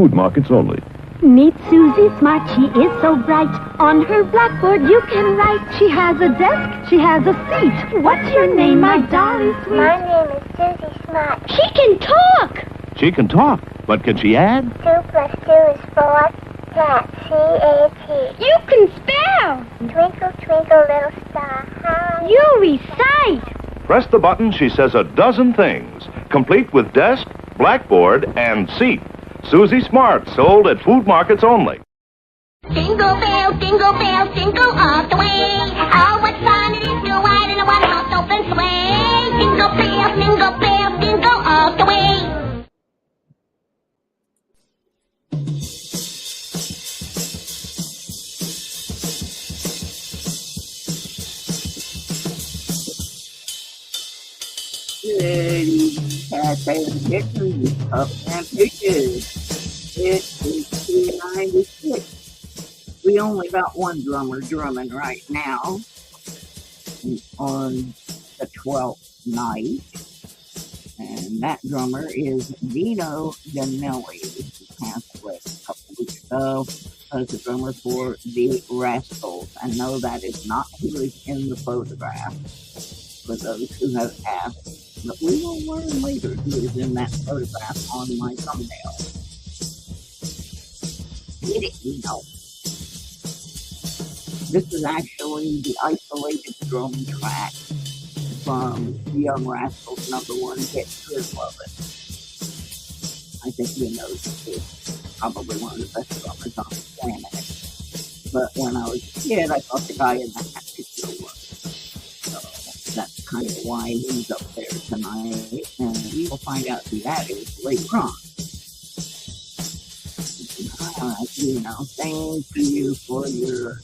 food markets only. Meet Susie Smart, she is so bright. On her blackboard you can write. She has a desk, she has a seat. What's your name, my darling sweet? My name is Susie Smart. She can talk! She can talk, but can she add? 2 plus 2 is 4. Cat, C-A-T. You can spell! Twinkle, twinkle, little star, how You recite! Press the button, she says a dozen things, complete with desk, blackboard, and seat. Susie Smart, sold at food markets only. Jingle bells, jingle all the way. Oh, what fun it is to ride in a one-horse open sleigh. Jingle bells, jingle all the way. Good evening, cats and kittens, pups and fishes. It is 296. We only got one drummer drumming right now on the 12th night. And that drummer is Dino Danelli. He passed away a couple weeks ago as the drummer for the Rascals. I know that is not who is in the photograph, for those who have asked. But we will learn later who is in that photograph on my thumbnail. Get it, you know. This is actually the isolated drum track from Young Rascals #1 Get Good Love It. I think you know this is probably one of the best drummers on the planet. But when I was a kid, I thought the guy in that picture was. So that's kind of why he's up there tonight. And we will find out who that is later on. Thank you for your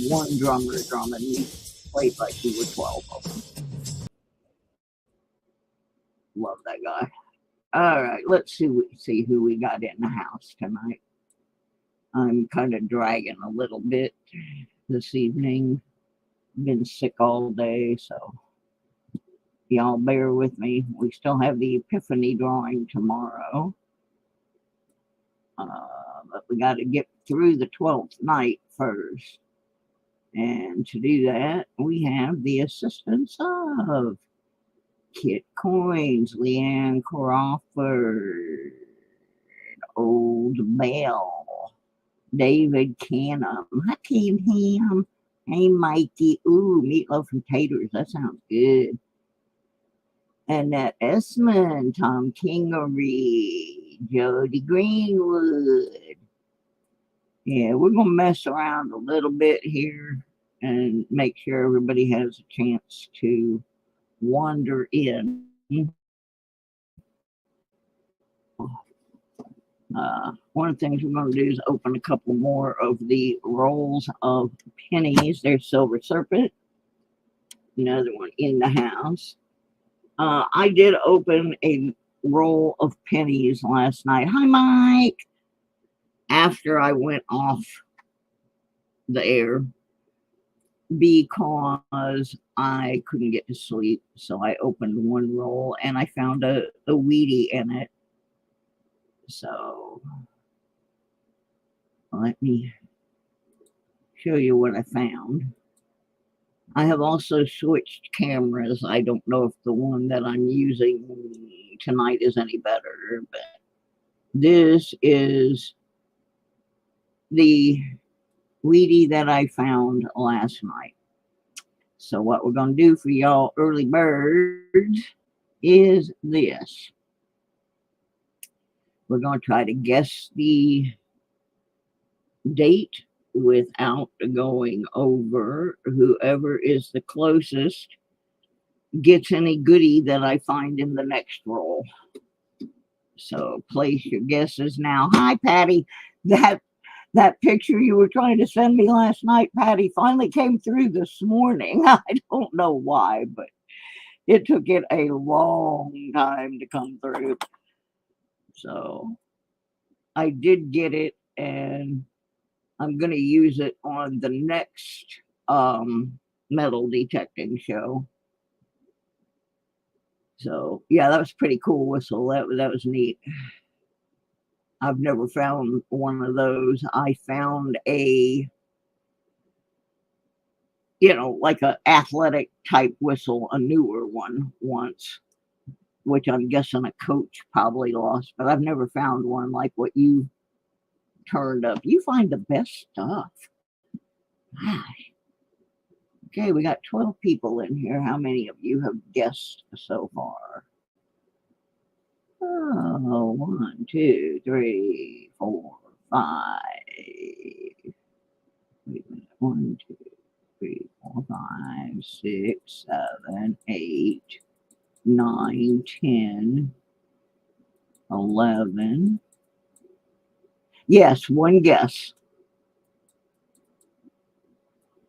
one drummer drumming. You played like you were 12 of them. Love that guy. All right, let's see who we got in the house tonight. I'm kind of dragging a little bit this evening. Been sick all day, so y'all bear with me. We still have the Epiphany drawing tomorrow. But we got to get through the 12th night first. And to do that, we have the assistance of Kit Coins, Leanne Crawford, Old Bell, David Canham. Hi, Canham. Hey, Mikey. Ooh, meatloaf and taters. That sounds good. Annette Esmond, Tom Kingery, Jody Greenwood. Yeah, we're going to mess around a little bit here and make sure everybody has a chance to wander in. One of the things we're going to do is open a couple more of the rolls of pennies. There's Silver Serpent, another one in the house. I did open a roll of pennies last night. Hi, Mike. After I went off the air because I couldn't get to sleep. So I opened one roll and I found a Wheatie in it. So let me show you what I found. I have also switched cameras. I don't know if the one that I'm using tonight is any better, but this is the Wheatie that I found last night. So what we're going to do for y'all early birds is this. We're going to try to guess the date without going over. Whoever is the closest gets any goodie that I find in the next roll. So place your guesses now. Hi, Patty. That picture you were trying to send me last night, Patty, finally came through this morning. I don't know why, but it took it a long time to come through. So I did get it, and I'm going to use it on the next metal detecting show. So, yeah, that was pretty cool whistle. That was neat. I've never found one of those. I found a, you know, like a athletic type whistle, a newer one once, which I'm guessing a coach probably lost, but I've never found one like what you turned up. You find the best stuff. Gosh. Okay, we got 12 people in here. How many of you have guessed so far? Oh, 1, 2, 3, 4, 5. Wait a minute. 1, 2, 3, 4, 5, 6, 7, 8, 9, 10, 11. Yes, one guess.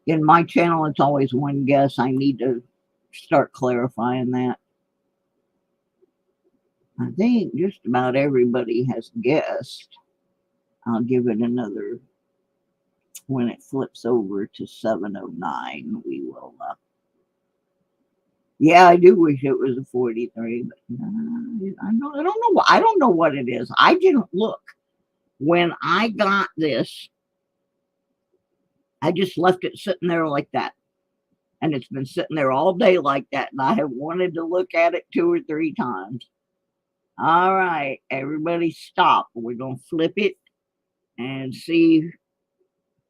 In my channel, it's always one guess. I need to start clarifying that. I think just about everybody has guessed. I'll give it another, when it flips over to 709, we will. Yeah, I do wish it was a 43, but I don't know what it is. I didn't look. When I got this, I just left it sitting there like that. And it's been sitting there all day like that. And I have wanted to look at it 2 or 3 times. All right, everybody stop. We're going to flip it and see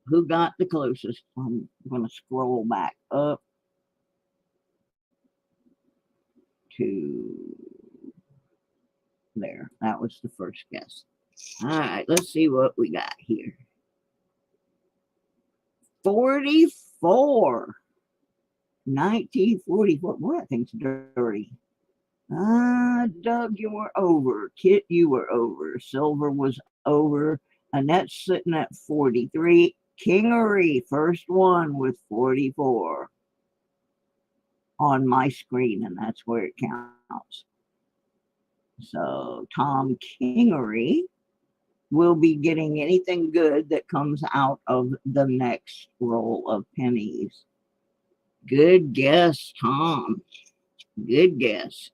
who got the closest. I'm going to scroll back up to there. That was the first guess. All right, let's see what we got here. 44. 1944. Boy, that thing's dirty. Doug, you were over. Kit, you were over. Silver was over. Annette's sitting at 43. Kingery, first one with 44 on my screen, and that's where it counts. So Tom Kingery will be getting anything good that comes out of the next roll of pennies. Good guess, Tom. Good guess.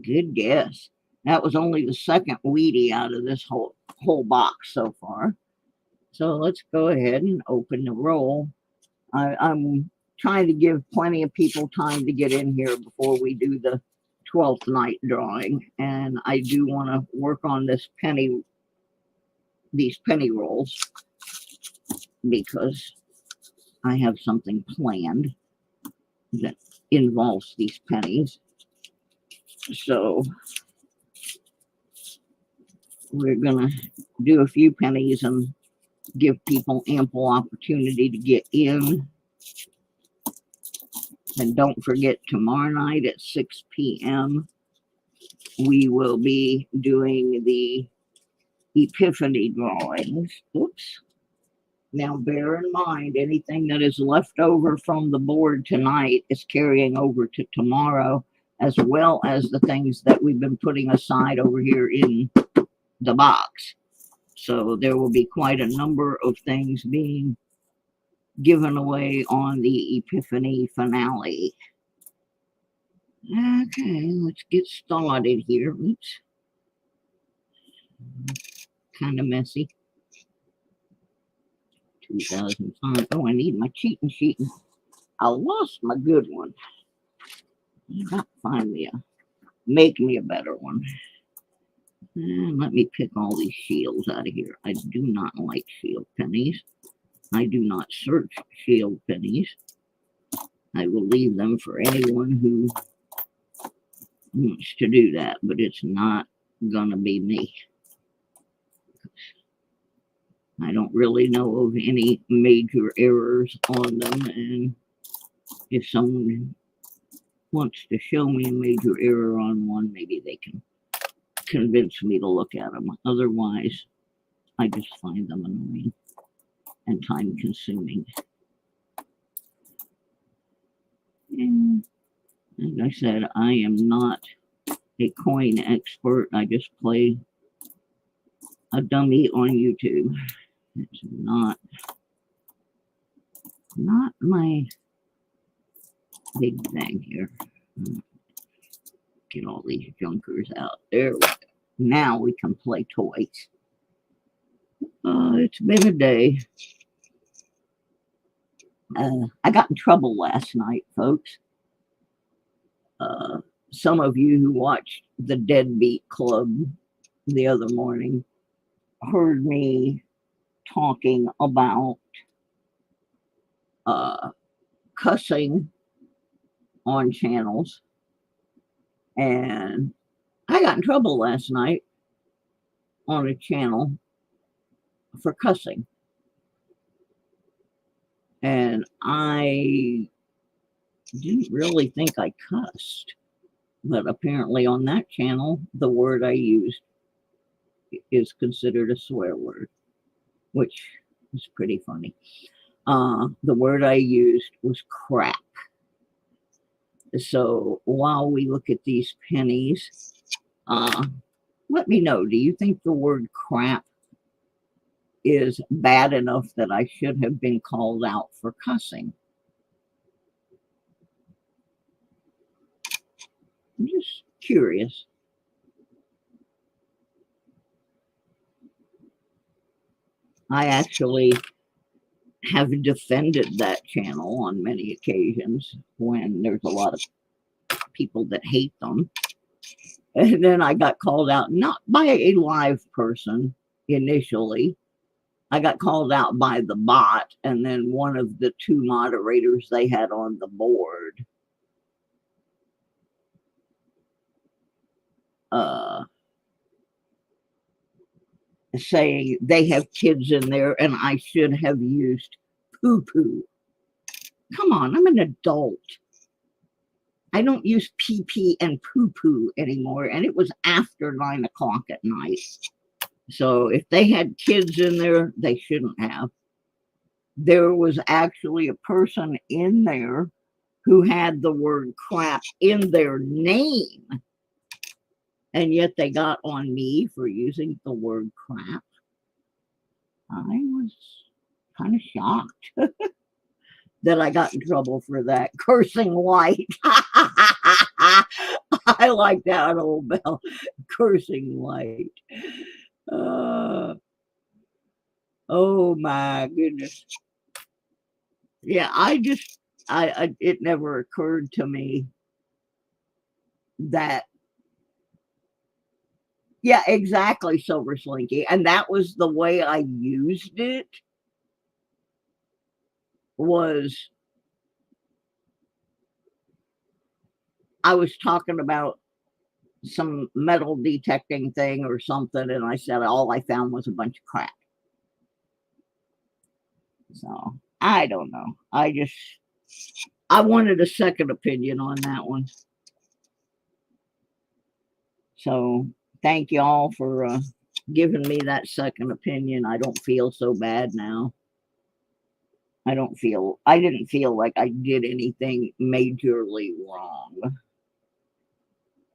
Good guess. That was only the second Wheatie out of this whole box so far. So let's go ahead and open the roll. I'm trying to give plenty of people time to get in here before we do the 12th night drawing. And I do want to work on these penny rolls because I have something planned that involves these pennies. So we're going to do a few pennies and give people ample opportunity to get in. And don't forget, tomorrow night at 6 p.m., we will be doing the Epiphany drawings. Oops. Now, bear in mind, anything that is left over from the board tonight is carrying over to tomorrow, as well as the things that we've been putting aside over here in the box. So there will be quite a number of things being given away on the Epiphany finale. Okay, let's get started here. Oops. Kind of messy. 2005. Oh, I need my cheating sheet. I lost my good one. I got to find me make me a better one. And let me pick all these shields out of here. I do not like shield pennies. I do not search shield pennies. I will leave them for anyone who wants to do that, but it's not gonna be me. I don't really know of any major errors on them, and if someone wants to show me a major error on one, maybe they can convince me to look at them. Otherwise, I just find them annoying and time consuming. And as I said, I am not a coin expert. I just play a dummy on YouTube. It's not my big thing here. Get all these junkers out. There we go. Now we can play toys. It's been a day. I got in trouble last night, folks. Some of you who watched the Deadbeat Club the other morning heard me talking about cussing on channels, and I got in trouble last night on a channel for cussing, and I didn't really think I cussed, but apparently on that channel the word I used is considered a swear word, which is pretty funny. The word I used was crap. So while we look at these pennies, let me know, do you think the word crap is bad enough that I should have been called out for cussing? I'm just curious. I actually have defended that channel on many occasions when there's a lot of people that hate them. And then I got called out, not by a live person initially. I got called out by the bot, and then one of the two moderators they had on the board saying they have kids in there and I should have used poo-poo. Come on, I'm an adult. I don't use pee-pee and poo-poo anymore, and it was after 9 o'clock at night. So if they had kids in there, they shouldn't have. There was actually a person in there who had the word crap in their name, and yet they got on me for using the word crap. I was kind of shocked that I got in trouble for that. Cursing white. I like that, old Bell. Cursing white. Oh my goodness. Yeah, it never occurred to me that, yeah, exactly, Silver Slinky. And that was the way I used it, was I was talking about some metal detecting thing or something, and I said all I found was a bunch of crap. So I don't know. I wanted a second opinion on that one. So thank y'all for giving me that second opinion. I don't feel so bad now. I didn't feel like I did anything majorly wrong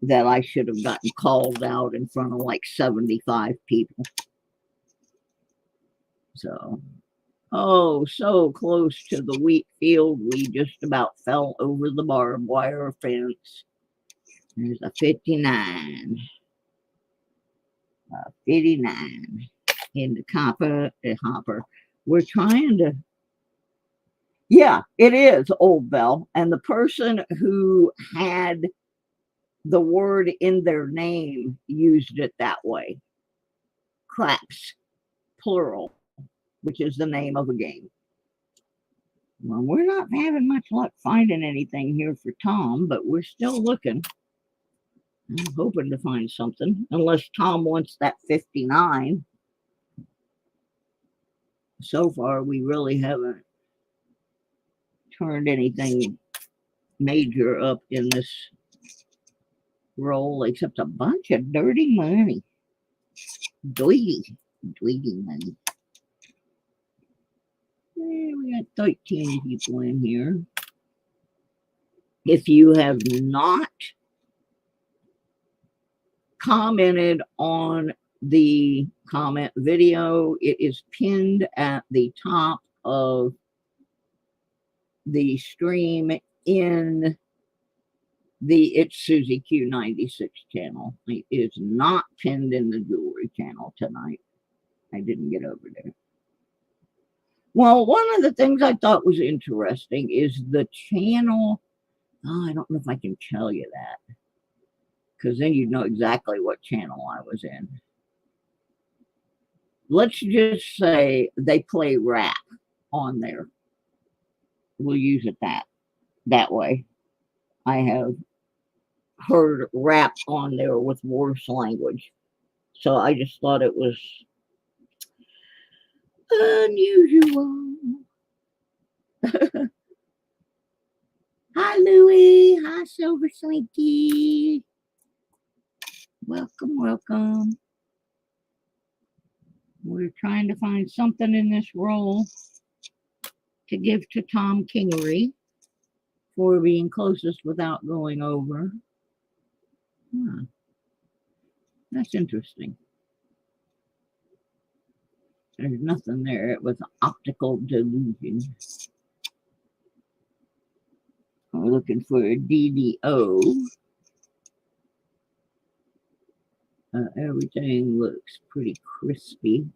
that I should have gotten called out in front of like 75 people. So, oh, so close to the wheat field, we just about fell over the barbed wire fence. There's a 59. 59 in the hopper. We're trying to, yeah, it is, Old Bell. And the person who had the word in their name used it that way. Craps, plural, which is the name of a game. Well, we're not having much luck finding anything here for Tom, but we're still looking. I'm hoping to find something, unless Tom wants that 59. So far, we really haven't turned anything major up in this roll, except a bunch of dirty money. Dweety money. We got 13 people in here. If you have not commented on the comment video, it is pinned at the top of the stream in It's Susie Q96 channel. It is not pinned in the jewelry channel tonight. I didn't get over there. Well, one of the things I thought was interesting is the channel. Oh, I don't know if I can tell you that, because then you'd know exactly what channel I was in. Let's just say they play rap on there. We'll use it that way. I have heard rap on there with worse language. So I just thought it was unusual. Hi, Louie. Hi, Silver Slinky. Welcome, welcome. We're trying to find something in this roll to give to Tom Kingery for being closest without going over. Huh. That's interesting. There's nothing there. It was optical delusion. We're looking for a DDO. Everything looks pretty crispy.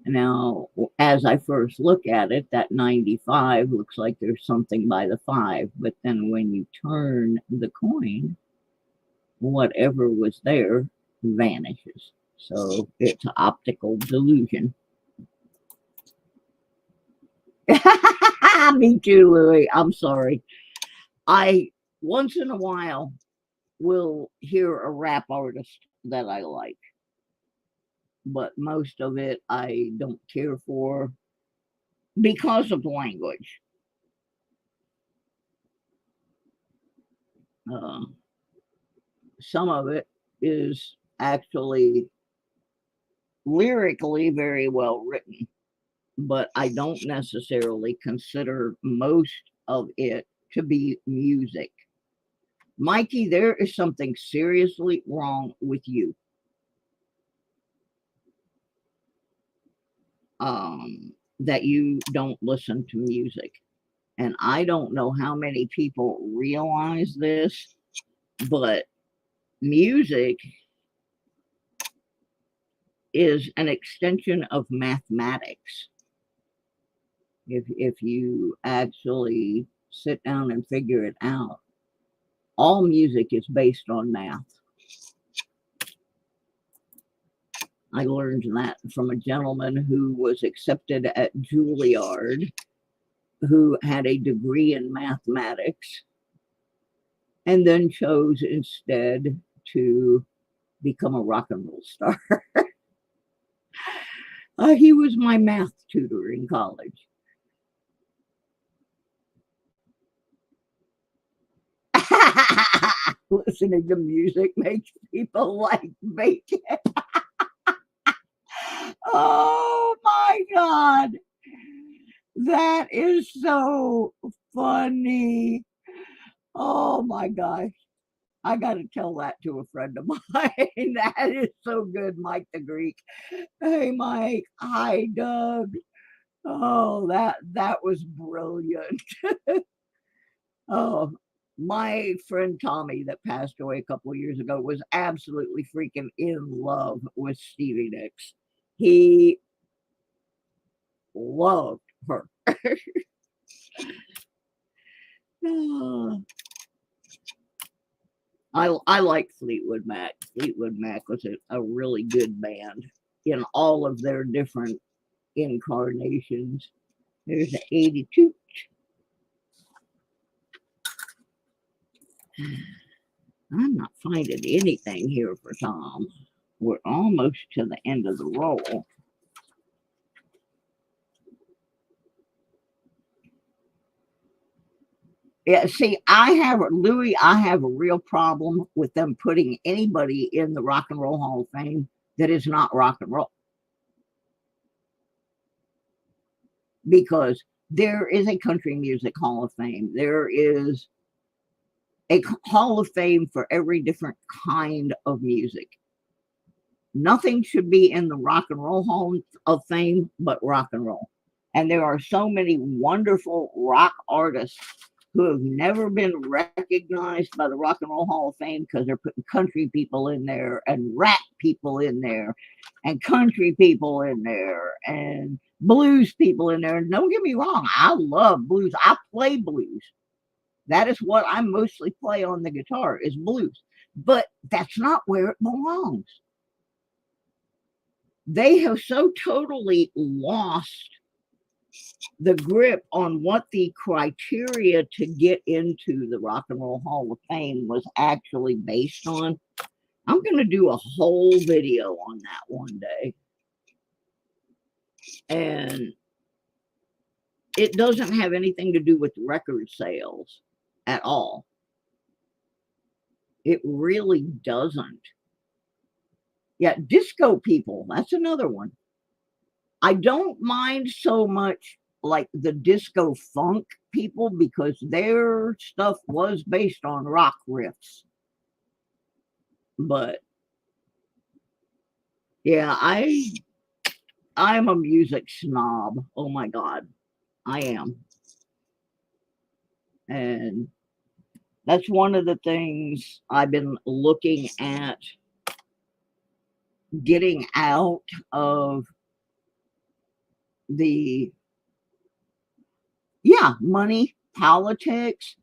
Now, as I first look at it, that 95 looks like there's something by the 5, but then when you turn the coin, whatever was there vanishes. So it's optical delusion. Me too, Louie. I'm sorry. I once in a while will hear a rap artist that I like, but most of it I don't care for because of language. Some of it is actually lyrically very well written, but I don't necessarily consider most of it to be music. Mikey, there is something seriously wrong with you. That you don't listen to music. And I don't know how many people realize this, but music is an extension of mathematics. If you actually sit down and figure it out, all music is based on math. I learned that from a gentleman who was accepted at Juilliard, who had a degree in mathematics, and then chose instead to become a rock and roll star. He was my math tutor in college. Listening to music makes people like bacon. Oh my God. That is so funny. Oh my gosh. I got to tell that to a friend of mine. That is so good, Mike the Greek. Hey, Mike. Hi, Doug. Oh, that was brilliant. Oh, my friend Tommy that passed away a couple of years ago was absolutely freaking in love with Stevie Nicks. He loved her. I like Fleetwood Mac. Fleetwood Mac was a really good band in all of their different incarnations. There's an 82. I'm not finding anything here for Tom. We're almost to the end of the roll. Yeah, see, Louis, I have a real problem with them putting anybody in the Rock and Roll Hall of Fame that is not rock and roll. Because there is a Country Music Hall of Fame. There is a Hall of Fame for every different kind of music. Nothing should be in the Rock and Roll Hall of Fame but rock and roll. And there are so many wonderful rock artists who have never been recognized by the Rock and Roll Hall of Fame because they're putting country people in there and rap people in there and country people in there and blues people in there. And don't get me wrong, I love blues. I play blues. That is what I mostly play on the guitar is blues. But that's not where it belongs. They have so totally lost the grip on what the criteria to get into the Rock and Roll Hall of Fame was actually based on. I'm going to do a whole video on that one day. And it doesn't have anything to do with record sales at all. It really doesn't. Yeah, disco people, that's another one. I don't mind so much like the disco funk people because their stuff was based on rock riffs. But yeah, I'm a music snob. Oh my God, I am. And that's one of the things I've been looking at getting out of the money, politics.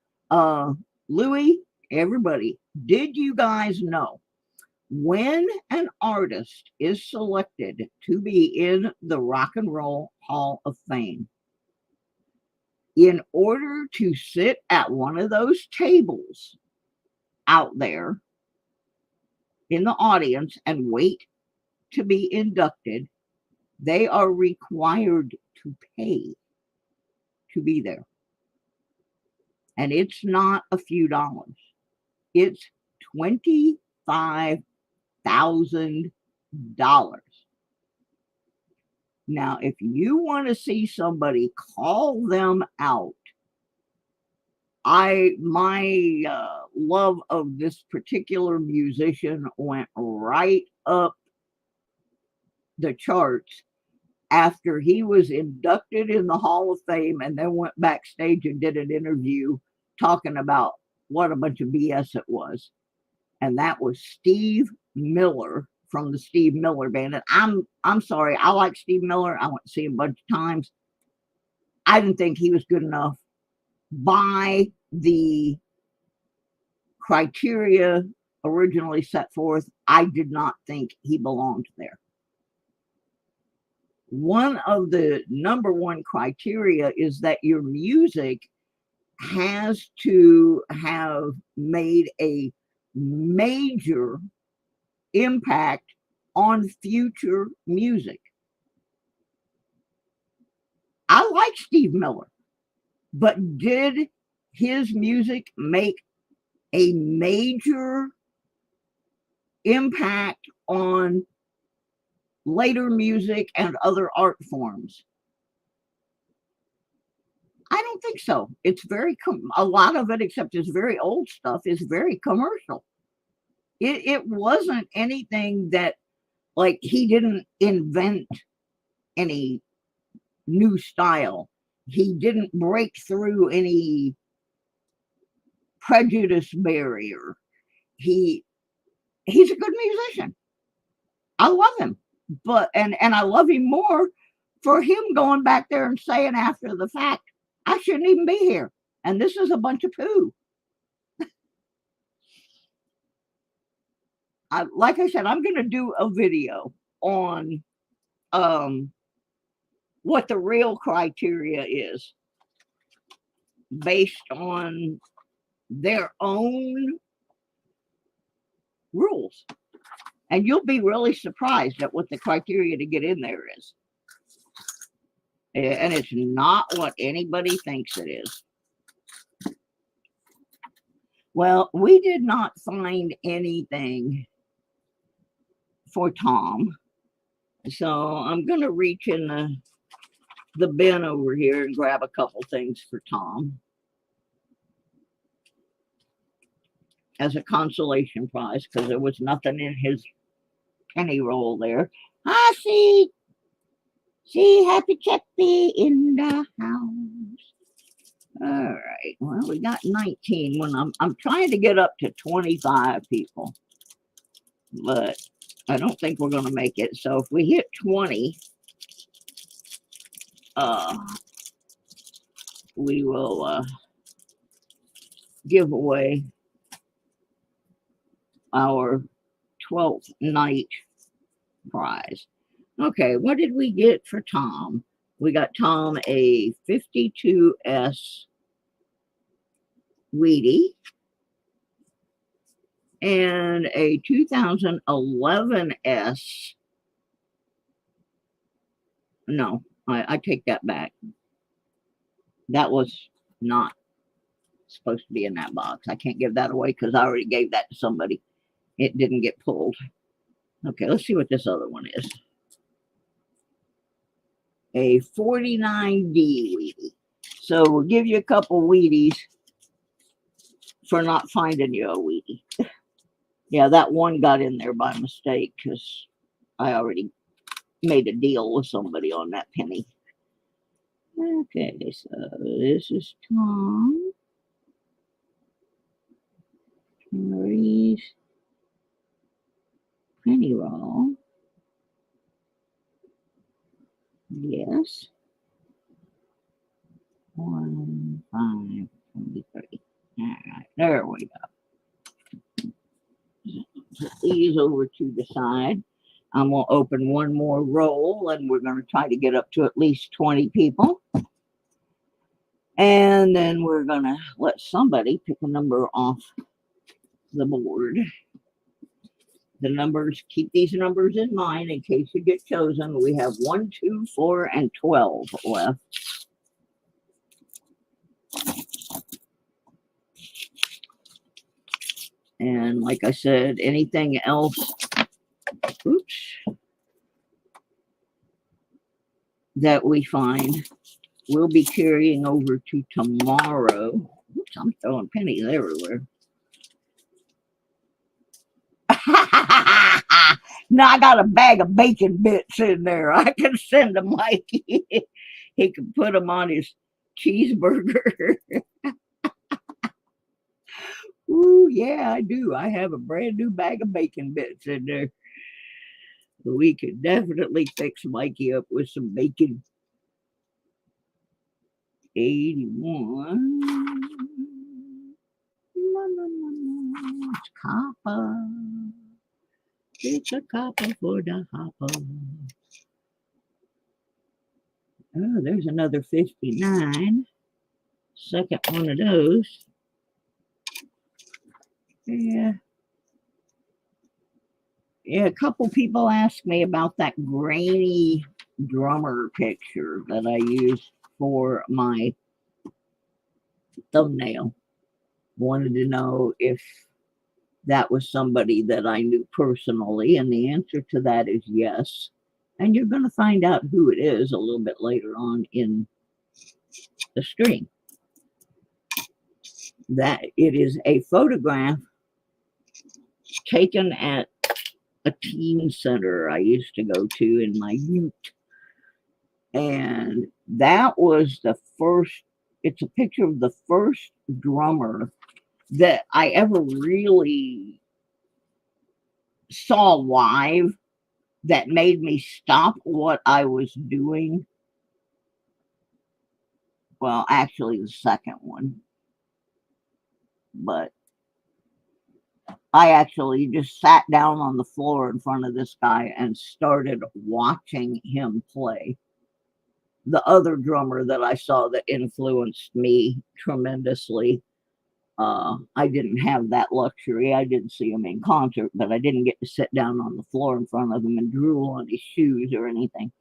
Louis, everybody, did you guys know when an artist is selected to be in the Rock and Roll Hall of Fame, in order to sit at one of those tables out there in the audience and wait to be inducted, they are required to pay to be there. And it's not a few dollars. It's $25,000. Now, if you want to see somebody call them out, my love of this particular musician went right up the charts after he was inducted in the Hall of Fame and then went backstage and did an interview talking about what a bunch of BS it was. And that was Steve Miller from the Steve Miller Band. And I'm sorry, I like Steve Miller. I went to see him a bunch of times. I didn't think he was good enough by the criteria originally set forth. I did not think he belonged there. One of the number one criteria is that your music has to have made a major impact on future music. I like Steve Miller, but did his music make a major impact on later music and other art forms? I don't think so. It's very, a lot of it, except his very old stuff, is very commercial. It wasn't anything that, like, he didn't invent any new style. He didn't break through any prejudice barrier. He's a good musician. I love him. But and I love him more for him going back there and saying after the fact, I shouldn't even be here. And this is a bunch of poo. Like I said, I'm going to do a video on what the real criteria is based on their own rules. And you'll be really surprised at what the criteria to get in there is. And it's not what anybody thinks it is. Well, we did not find anything for Tom. So I'm going to reach in the bin over here and grab a couple things for Tom as a consolation prize, because there was nothing in his penny roll there. I see Happy Chappy in the house. All right. Well, we got 19. When I'm trying to get up to 25 people, but I don't think we're going to make it. So if we hit 20, we will give away our 12th night prize. Okay, what did we get for Tom? We got Tom a 52S Wheatie and a 2011S. No, I take that back. That was not supposed to be in that box. I can't give that away because I already gave that to somebody. It didn't get pulled. Okay, let's see what this other one is. A 49D Wheatie. So we'll give you a couple Wheaties for not finding you a Wheatie. Yeah, that one got in there by mistake because I already made a deal with somebody on that penny. Okay, so this is Tom. Marie's penny roll. Yes. 1, 5, 23. All right, there we go. Put these over to the side. I'm going to open one more roll, and we're going to try to get up to at least 20 people. And then we're going to let somebody pick a number off the board. The numbers, keep these numbers in mind in case you get chosen. We have 1, 2, 4, and 12 left. And like I said, anything else, oops, that we find, we'll be carrying over to tomorrow. Oops, I'm throwing pennies everywhere. Now I got a bag of bacon bits in there. I can send to Mikey. He can put them on his cheeseburger. Ooh, yeah, I do. I have a brand new bag of bacon bits in there. We could definitely fix Mikey up with some bacon. 81. It's copper. It's a copper for the hopper. Oh, there's another 59. Second one of those. Yeah. Yeah, a couple people asked me about that grainy drummer picture that I used for my thumbnail. Wanted to know if that was somebody that I knew personally, and the answer to that is yes. And you're going to find out who it is a little bit later on in the stream. That it is a photograph taken at a teen center I used to go to in my youth. And that was the first, it's a picture of the first drummer that I ever really saw live that made me stop what I was doing. Well, actually the second one. But I actually just sat down on the floor in front of this guy and started watching him play. The other drummer that I saw that influenced me tremendously, I didn't have that luxury. I didn't see him in concert, but I didn't get to sit down on the floor in front of him and drool on his shoes or anything.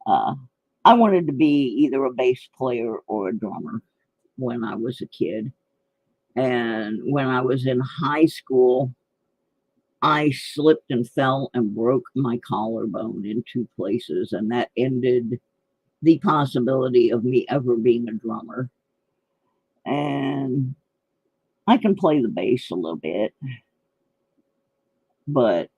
I wanted to be either a bass player or a drummer when I was a kid. And when I was in high school, I slipped and fell and broke my collarbone in 2 places, and that ended the possibility of me ever being a drummer. And I can play the bass a little bit, but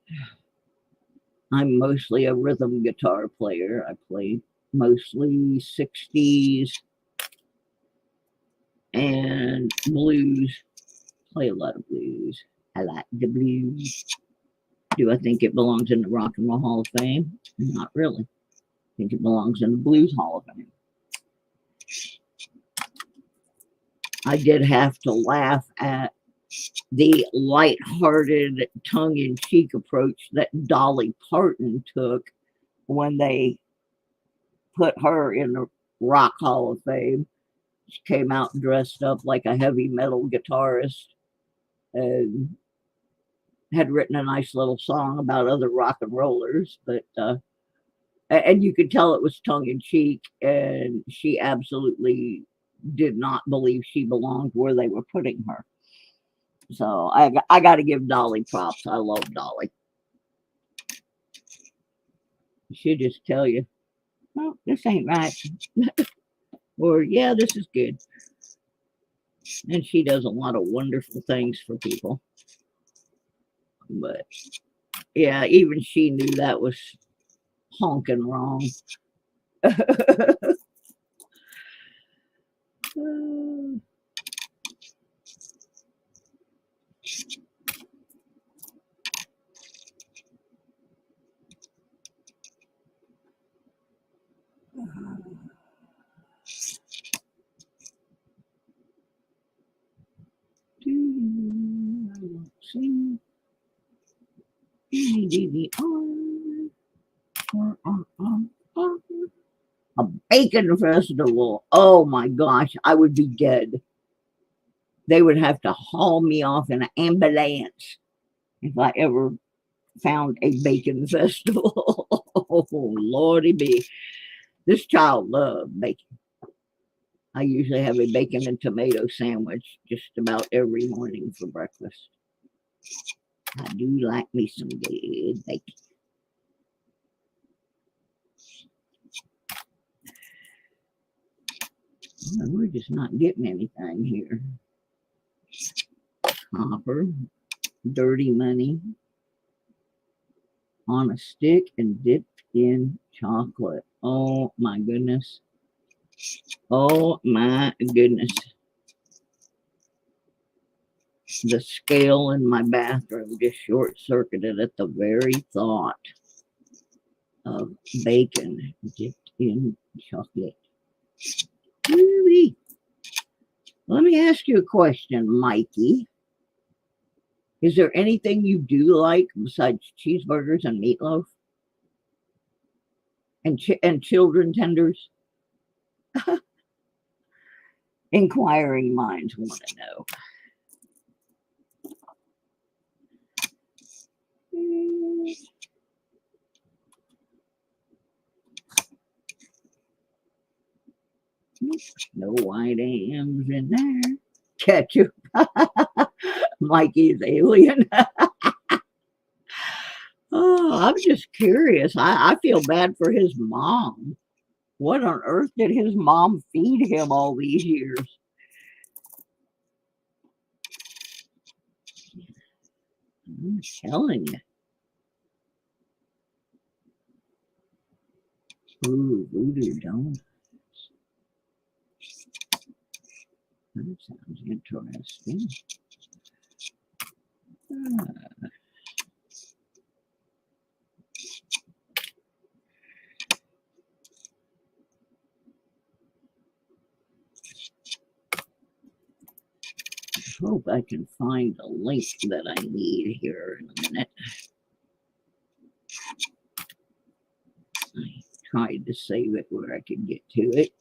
I'm mostly a rhythm guitar player. I play mostly 60s, and blues. Play a lot of blues. I like the blues. Do I think it belongs in the Rock and Roll Hall of Fame? Not really. I think it belongs in the Blues Hall of Fame. I did have to laugh at the lighthearted, tongue-in-cheek approach that Dolly Parton took when they put her in the Rock Hall of Fame. She came out dressed up like a heavy metal guitarist and had written a nice little song about other rock and rollers, but and you could tell it was tongue-in-cheek, and she absolutely did not believe she belonged where they were putting her. So I got to give Dolly props. I love Dolly. She'll just tell you, "No, this ain't right," or "Yeah, this is good." And she does a lot of wonderful things for people. But yeah, even she knew that was honking wrong. A bacon festival. Oh my gosh, I would be dead. They would have to haul me off in an ambulance if I ever found a bacon festival. Oh, Lordy be. This child loved bacon. I usually have a bacon and tomato sandwich just about every morning for breakfast. I do like me some good bacon. Well, we're just not getting anything here. Copper, dirty money, on a stick and dipped in chocolate. Oh my goodness. Oh my goodness. The scale in my bathroom just short-circuited at the very thought of bacon dipped in chocolate. Ooh-wee. Let me ask you a question, Mikey. Is there anything you do like besides cheeseburgers and meatloaf? And children tenders? Inquiring minds want to know. No white M's in there. Ketchup. Mikey's alien. Oh, I'm just curious. I feel bad for his mom. What on earth did his mom feed him all these years? I'm telling you. Ooh, voodoo donuts. That sounds interesting. I hope I can find the link that I need here in a minute. I tried to save it where I could get to it.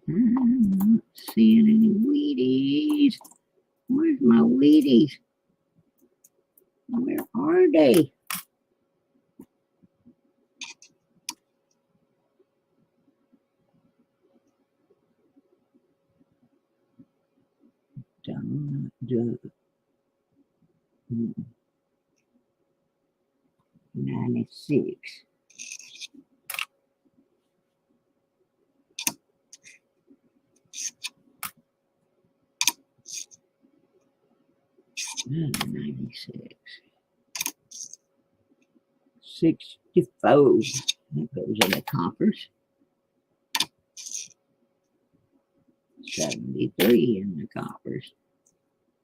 I'm not seeing any Wheaties. Where's my Wheaties? Where are they? Donut. 96. 96. 64. That goes in the coppers. 73 in the coppers.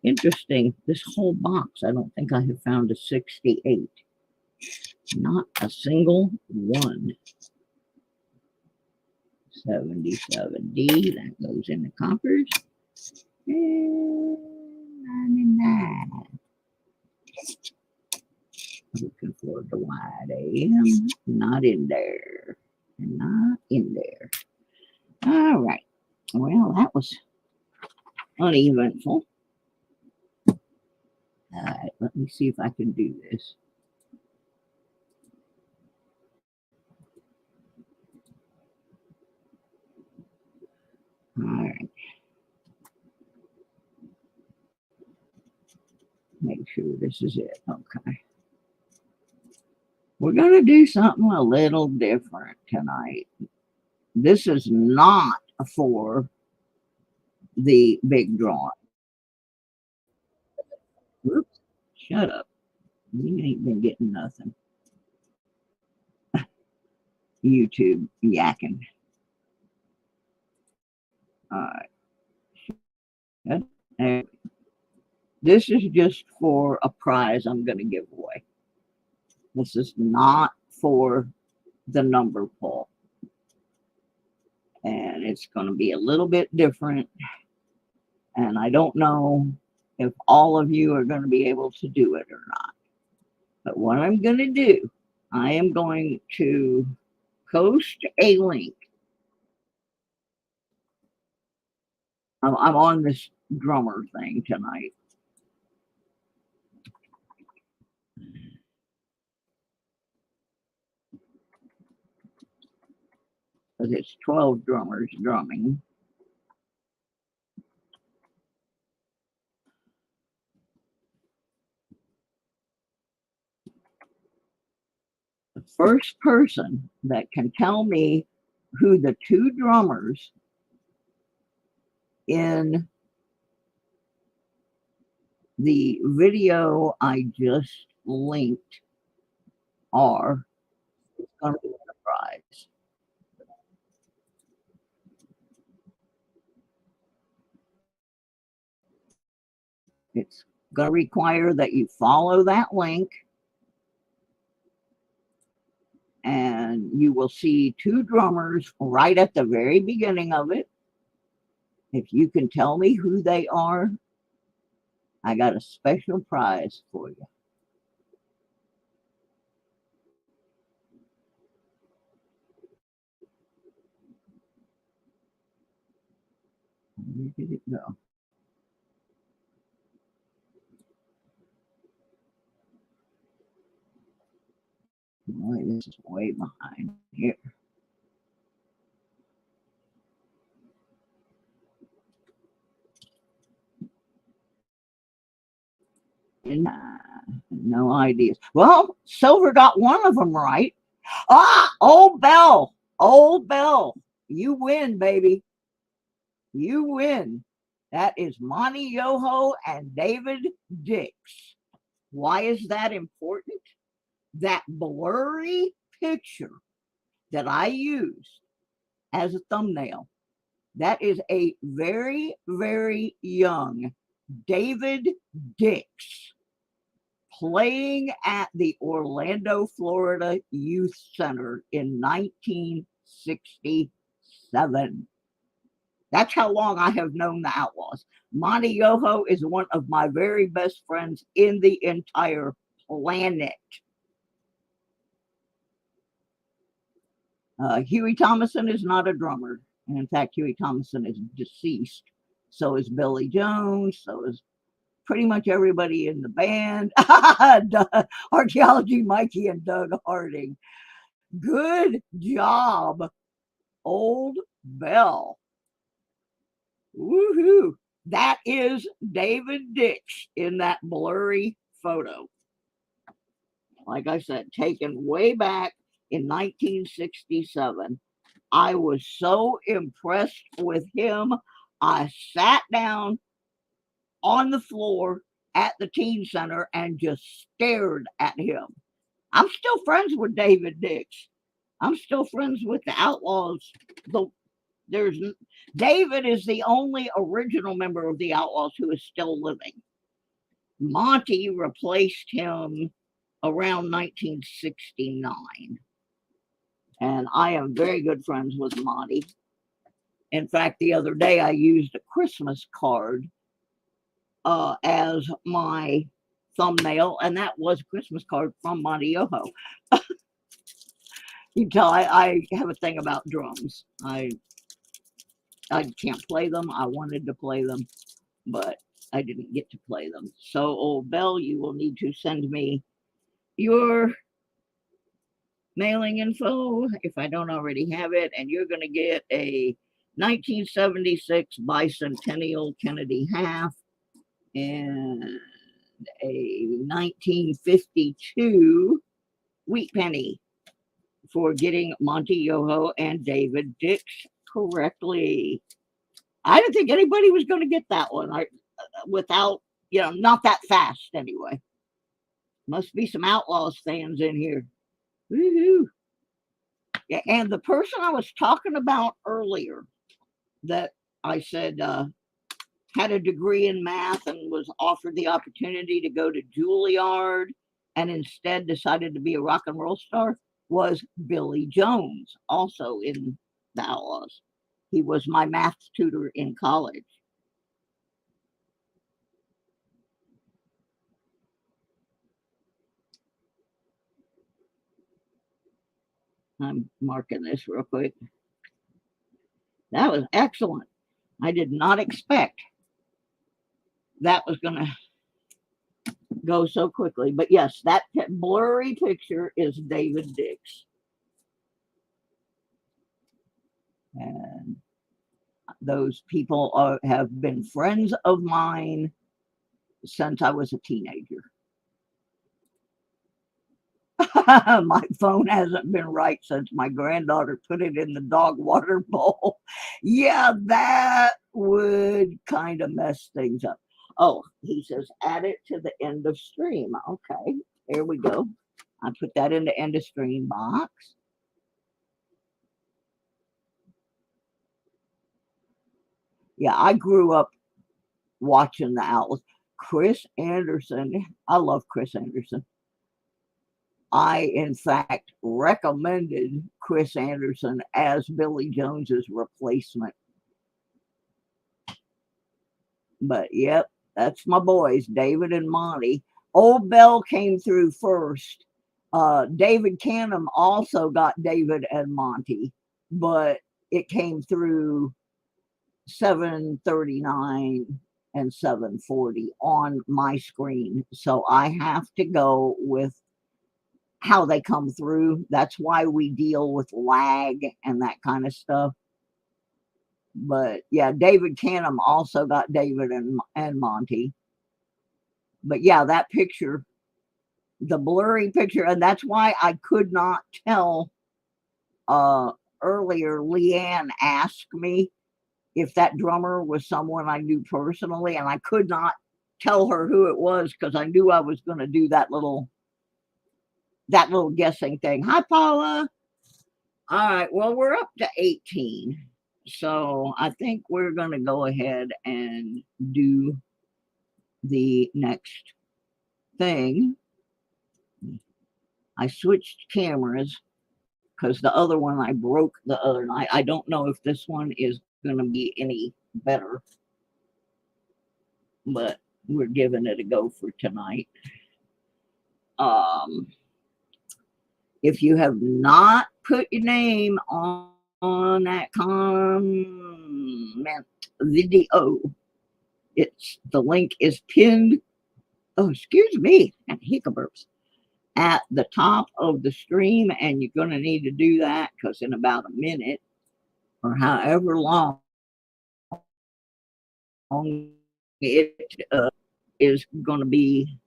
Interesting. This whole box, I don't think I have found a 68. Not a single one. 77D, that goes in the coppers. And 99. Looking for the wide AM. Not in there. Not in there. All right. Well, that was uneventful. All right, let me see if I can do this. All right. Make sure this is it. Okay. We're going to do something a little different tonight. This is not for the big draw. Whoops. Shut up. You ain't been getting nothing. YouTube yakking. All right. This is just for a prize I'm going to give away. This is not for the number pull. And it's going to be a little bit different. And I don't know if all of you are going to be able to do it or not. But what I'm going to do, I am going to post a link. I'm on this drummer thing tonight. Because it's 12 drummers drumming. The first person that can tell me who the two drummers in the video I just linked are, it's going to be a prize. It's going to require that you follow that link, and you will see two drummers right at the very beginning of it. If you can tell me who they are, I got a special prize for you. Where did it go? Boy, this is way behind here. No ideas. Well, Silver got one of them right. Ah, Old Bell. Old Bell. You win, baby. You win. That is Monty Yoho and David Dix. Why is that important? That blurry picture that I used as a thumbnail, that is a very, very young David Dix playing at the Orlando, Florida Youth Center in 1967. That's how long I have known the Outlaws. Monty Yoho is one of my very best friends in the entire planet. Huey Thomason is not a drummer. And in fact, Huey Thomason is deceased. So is Billy Jones. So is pretty much everybody in the band. Archaeology Mikey and Doug Harding. Good job, Old Bell. Woohoo. That is David Dix in that blurry photo. Like I said, taken way back in 1967. I was so impressed with him. I sat down on the floor at the teen center and just stared at him. I'm still friends with David Dix. I'm still friends with the Outlaws. There's David is the only original member of the Outlaws who is still living. Monty replaced him around 1969. And I am very good friends with Monty. In fact, the other day I used a Christmas card as my thumbnail, and that was a Christmas card from Monty Yoho. You can tell I have a thing about drums. I can't play them. I wanted to play them, but I didn't get to play them. So, old Bell, you will need to send me your mailing info if I don't already have it, and you're going to get a 1976 Bicentennial Kennedy half and a 1952 Wheat Penny for getting Monty Yoho and David Dix correctly. I didn't think anybody was going to get that one without, not that fast anyway. Must be some Outlaws fans in here. Woohoo. Yeah, and the person I was talking about earlier that I said had a degree in math and was offered the opportunity to go to Juilliard and instead decided to be a rock and roll star was Billy Jones, also in the Outlaws. He was my math tutor in college. I'm marking this real quick. That was excellent. I did not expect that was going to go so quickly. But yes, that blurry picture is David Dix. And those people have been friends of mine since I was a teenager. My phone hasn't been right since my granddaughter put it in the dog water bowl. Yeah, that would kind of mess things up. Oh, he says, add it to the end of stream. Okay, there we go. I put that in the end of stream box. Yeah, I grew up watching the Outlaws. Chris Anderson, I love Chris Anderson. I, in fact, recommended Chris Anderson as Billy Jones's replacement. But, yep, that's my boys, David and Monty. Old Bell came through first. David Canham also got David and Monty, but it came through 739 and 740 on my screen. So I have to go with how they come through. That's why we deal with lag and that kind of stuff. But yeah, David Canham also got David and Monty. But yeah, that picture, the blurry picture, and that's why I could not tell earlier. Leanne asked me if that drummer was someone I knew personally, and I could not tell her who it was because I knew I was going to do that little guessing thing. Hi, Paula. All right, well, we're up to 18. So I think we're going to go ahead and do the next thing. I switched cameras because the other one I broke the other night. I don't know if this one is going to be any better, but we're giving it a go for tonight. If you have not put your name on that comment video, the link is pinned. Oh, excuse me, and hiccups at the top of the stream, and you're going to need to do that because in about a minute or however long it is going to be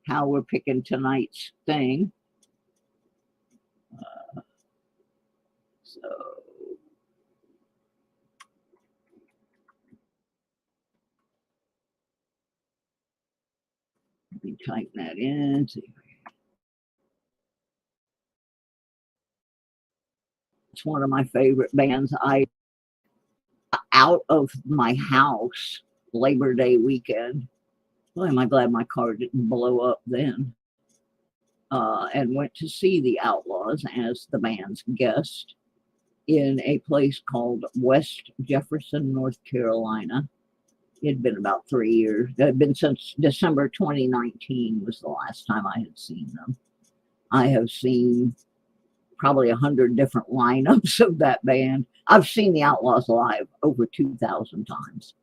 how we're picking tonight's thing. So me type that in. See. It's one of my favorite bands. I out of my house Labor Day weekend. Boy, am I glad my car didn't blow up then. And went to see the Outlaws as the band's guest in a place called West Jefferson, North Carolina. It had been about 3 years. It had been since December 2019 was the last time I had seen them. I have seen probably 100 different lineups of that band. I've seen the Outlaws live over 2,000 times.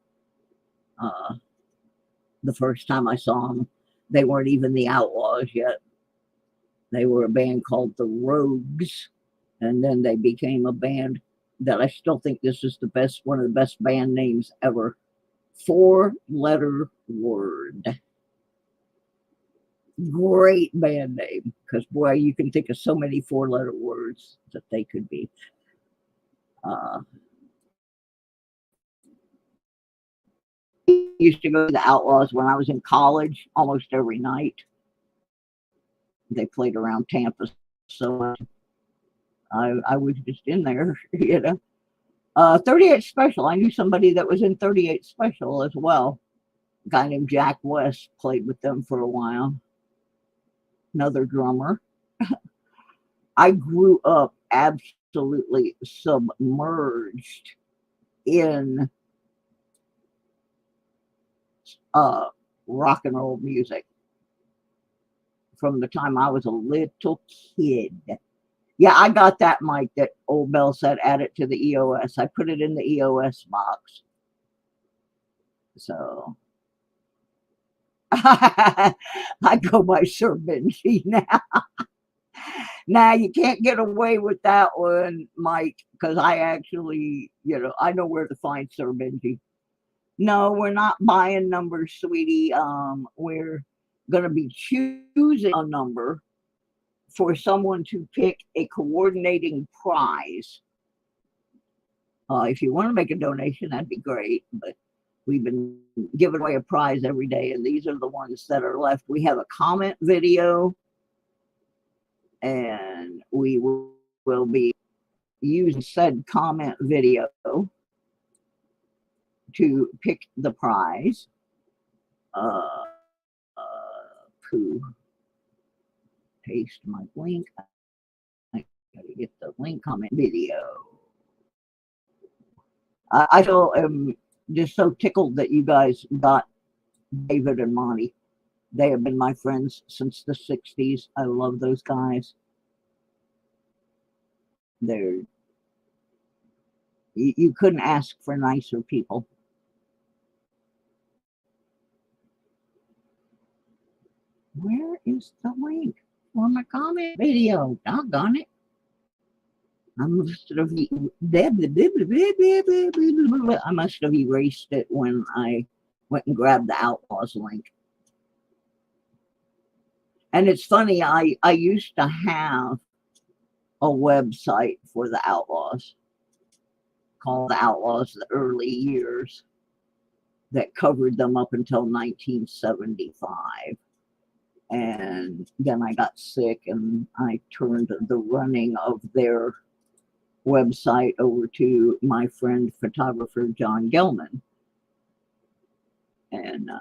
The first time I saw them, they weren't even the Outlaws yet. They were a band called the Rogues, and then they became a band that I still think this is the best, one of the best band names ever. 4-letter word. Great band name, because boy, you can think of so many 4-letter words that they could be. Used to go to the Outlaws when I was in college almost every night. They played around Tampa, so I was just in there, you know. 38 Special. I knew somebody that was in 38 Special as well. A guy named Jack West played with them for a while. Another drummer. I grew up absolutely submerged in rock and roll music from the time I was a little kid. Yeah, I got that mic that old Bell said add it to the EOS. I put it in the EOS box. So I go by Sir Benji now. Now you can't get away with that one, Mike, because I actually, you know, I know where to find Sir Benji. No, we're not buying numbers, sweetie. We're gonna be choosing a number for someone to pick a coordinating prize. If you want to make a donation, that'd be great. But we've been giving away a prize every day, and these are the ones that are left. We have a comment video, and we will be using said comment video to pick the prize. Paste my link. I gotta get the link comment video. I still am just so tickled that you guys got David and Monty. They have been my friends since the 60s. I love those guys. You couldn't ask for nicer people. Where is the link for my comment video? Doggone it. I must have erased it when I went and grabbed the Outlaws link. And it's funny, I used to have a website for the Outlaws called The Outlaws the Early Years that covered them up until 1975. And then I got sick and I turned the running of their website over to my friend photographer John Gelman. And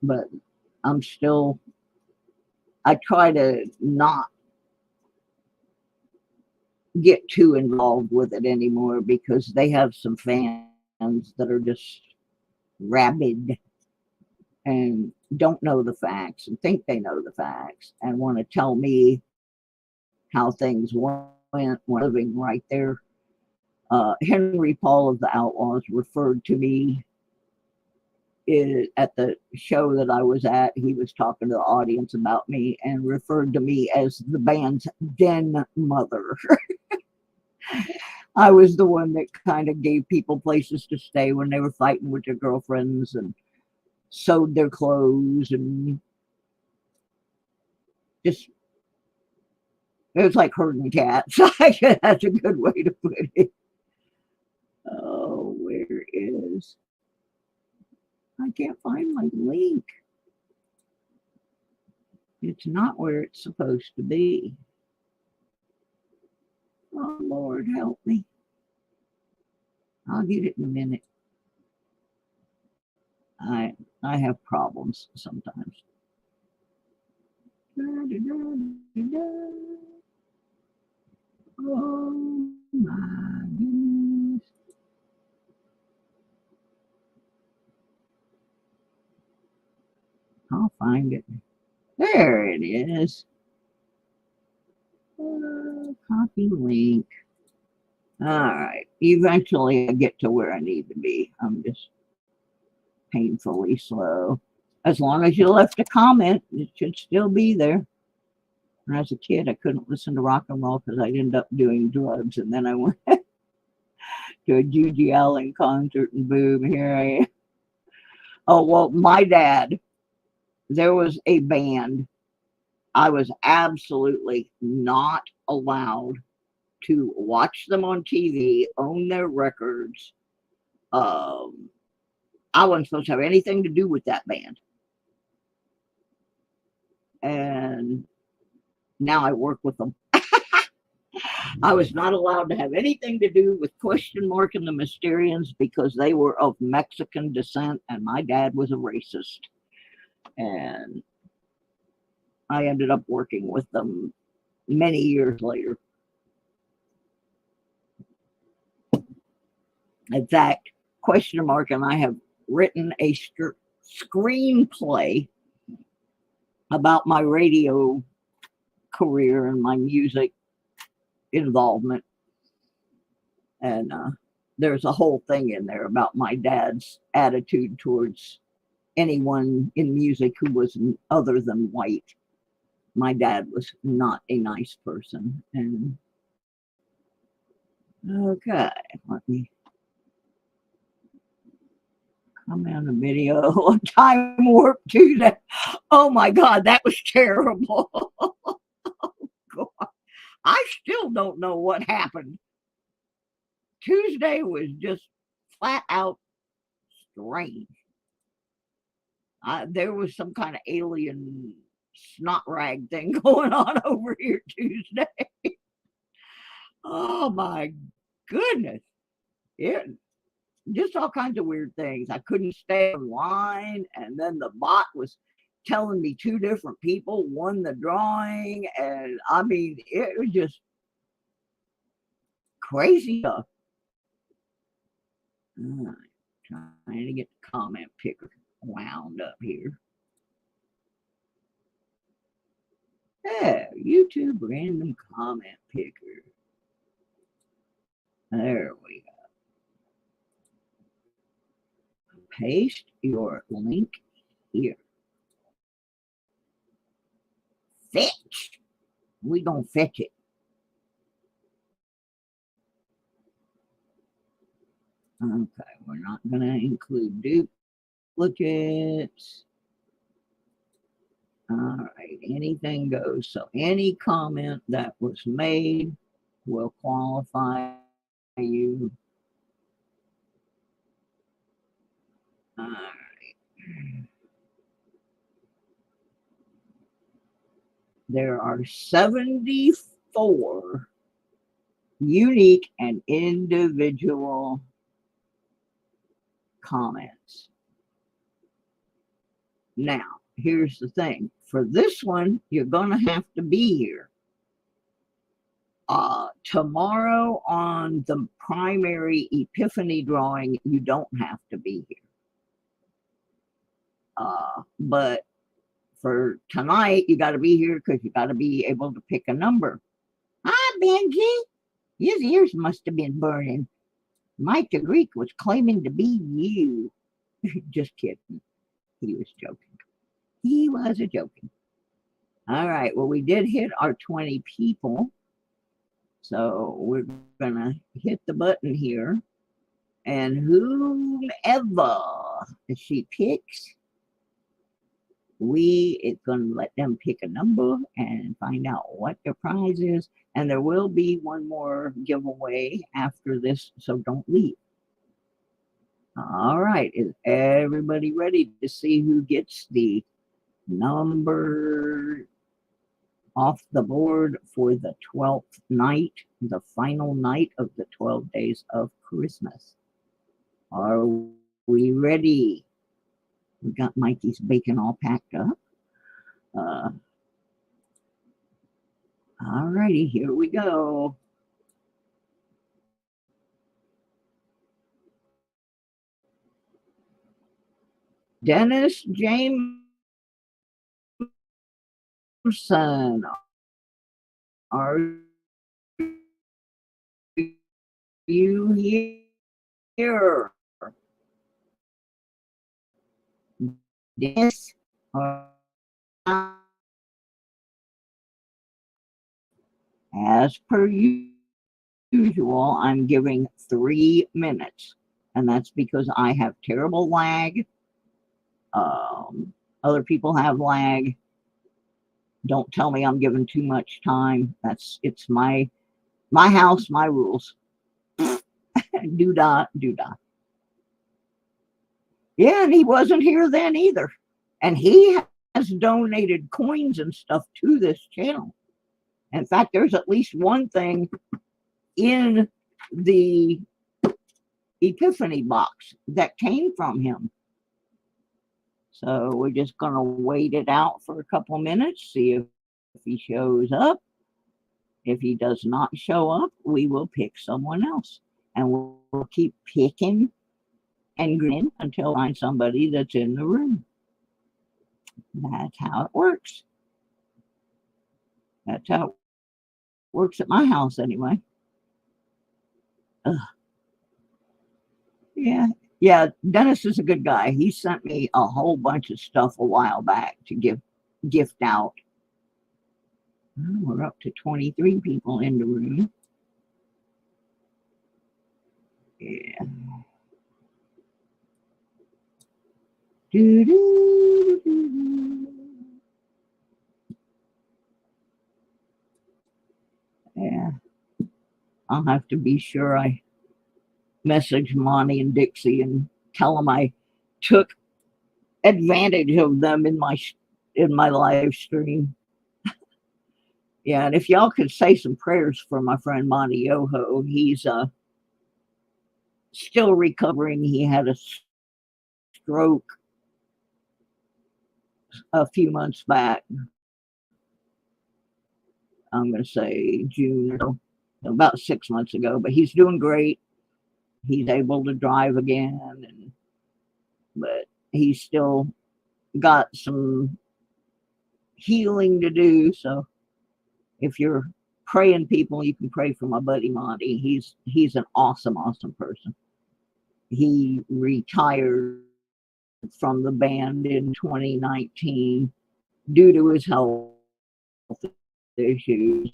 but I'm still, I try to not get too involved with it anymore because they have some fans that are just rabid and don't know the facts and think they know the facts and want to tell me how things went when living right there. Henry Paul of the Outlaws referred to me at the show that I was at. He was talking to the audience about me and referred to me as the band's den mother. I was the one that kind of gave people places to stay when they were fighting with their girlfriends and sewed their clothes and just, it was like herding cats. That's a good way to put it. Oh, where is I can't find my link. It's not where it's supposed to be. Oh, Lord, help me. I'll get it in a minute. I have problems sometimes. Oh my goodness. I'll find it. There it is. Copy link. All right. Eventually I get to where I need to be. I'm just painfully slow. As long as you left a comment, it should still be there. When I was a kid, I couldn't listen to rock and roll because I'd end up doing drugs. And then I went to a Gigi Allen concert and boom, here I am. Oh, well, my dad, there was a band. I was absolutely not allowed to watch them on TV, own their records. I wasn't supposed to have anything to do with that band. And now I work with them. I was not allowed to have anything to do with Question Mark and the Mysterians because they were of Mexican descent and my dad was a racist. And I ended up working with them many years later. In fact, Question Mark and I have written a screenplay about my radio career and my music involvement. And there's a whole thing in there about my dad's attitude towards anyone in music who was other than white. My dad was not a nice person. And okay, let me comment on the video. Time warp Tuesday. Oh my God, that was terrible. Oh, God. I still don't know what happened. Tuesday was just flat out strange. There was some kind of alien snot rag thing going on over here Tuesday. Oh my goodness. Just all kinds of weird things. I couldn't stay in line, and then the bot was telling me two different people won the drawing, and I mean, it was just crazy stuff. All right, trying to get the comment picker wound up here. There, YouTube random comment picker. There we go. Paste your link here. Fetch. We gonna fetch it. Okay, we're not gonna include duplicates. All right, anything goes. So any comment that was made will qualify you. All right. There are 74 unique and individual comments. Now, here's the thing. For this one, you're going to have to be here. Tomorrow on the primary Epiphany drawing, you don't have to be here. But for tonight, you got to be here because you got to be able to pick a number. Hi, Benji. His ears must have been burning. Mike the Greek was claiming to be you. Just kidding. He was joking. He was joking. All right. Well, we did hit our 20 people. So we're going to hit the button here. And whomever she picks, it's going to let them pick a number and find out what their prize is. And there will be one more giveaway after this, so don't leave. All right, is everybody ready to see who gets the number off the board for the 12th night, the final night of the 12 days of Christmas? Are we ready? We got Mikey's bacon all packed up. All righty, here we go. Dennis Jameson, are you here? Dennis, as per usual, I'm giving 3 minutes, and that's because I have terrible lag. Other people have lag. Don't tell me I'm giving too much time. It's my house, my rules. Do-da, do-da. Yeah, and he wasn't here then either. And he has donated coins and stuff to this channel. In fact, there's at least one thing in the Epiphany box that came from him. So we're just going to wait it out for a couple minutes, see if he shows up. If he does not show up, we will pick someone else. And we'll keep picking and grin until I find somebody that's in the room. That's how it works. That's how it works at my house anyway. Ugh. Yeah, Dennis is a good guy. He sent me a whole bunch of stuff a while back to gift out. We're up to 23 people in the room. Yeah. Yeah. I'll have to be sure I message Monty and Dixie and tell them I took advantage of them in my live stream. Yeah, and if y'all could say some prayers for my friend Monty Yoho, he's still recovering. He had a stroke a few months back. I'm going to say June, or about 6 months ago, but he's doing great. He's able to drive again, but he's still got some healing to do. So if you're praying people, you can pray for my buddy Monty. He's an awesome person. He retired from the band in 2019 due to his health issues.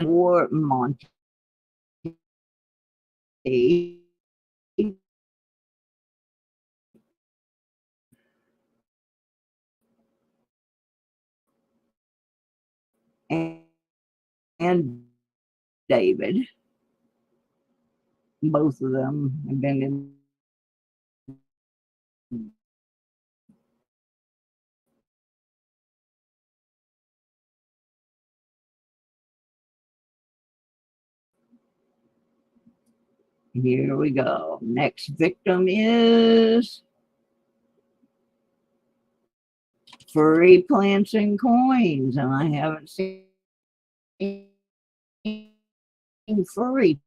For Monty, and David, both of them have been in Here we go. Next victim is Furry Plants and Coins, and I haven't seen Furry.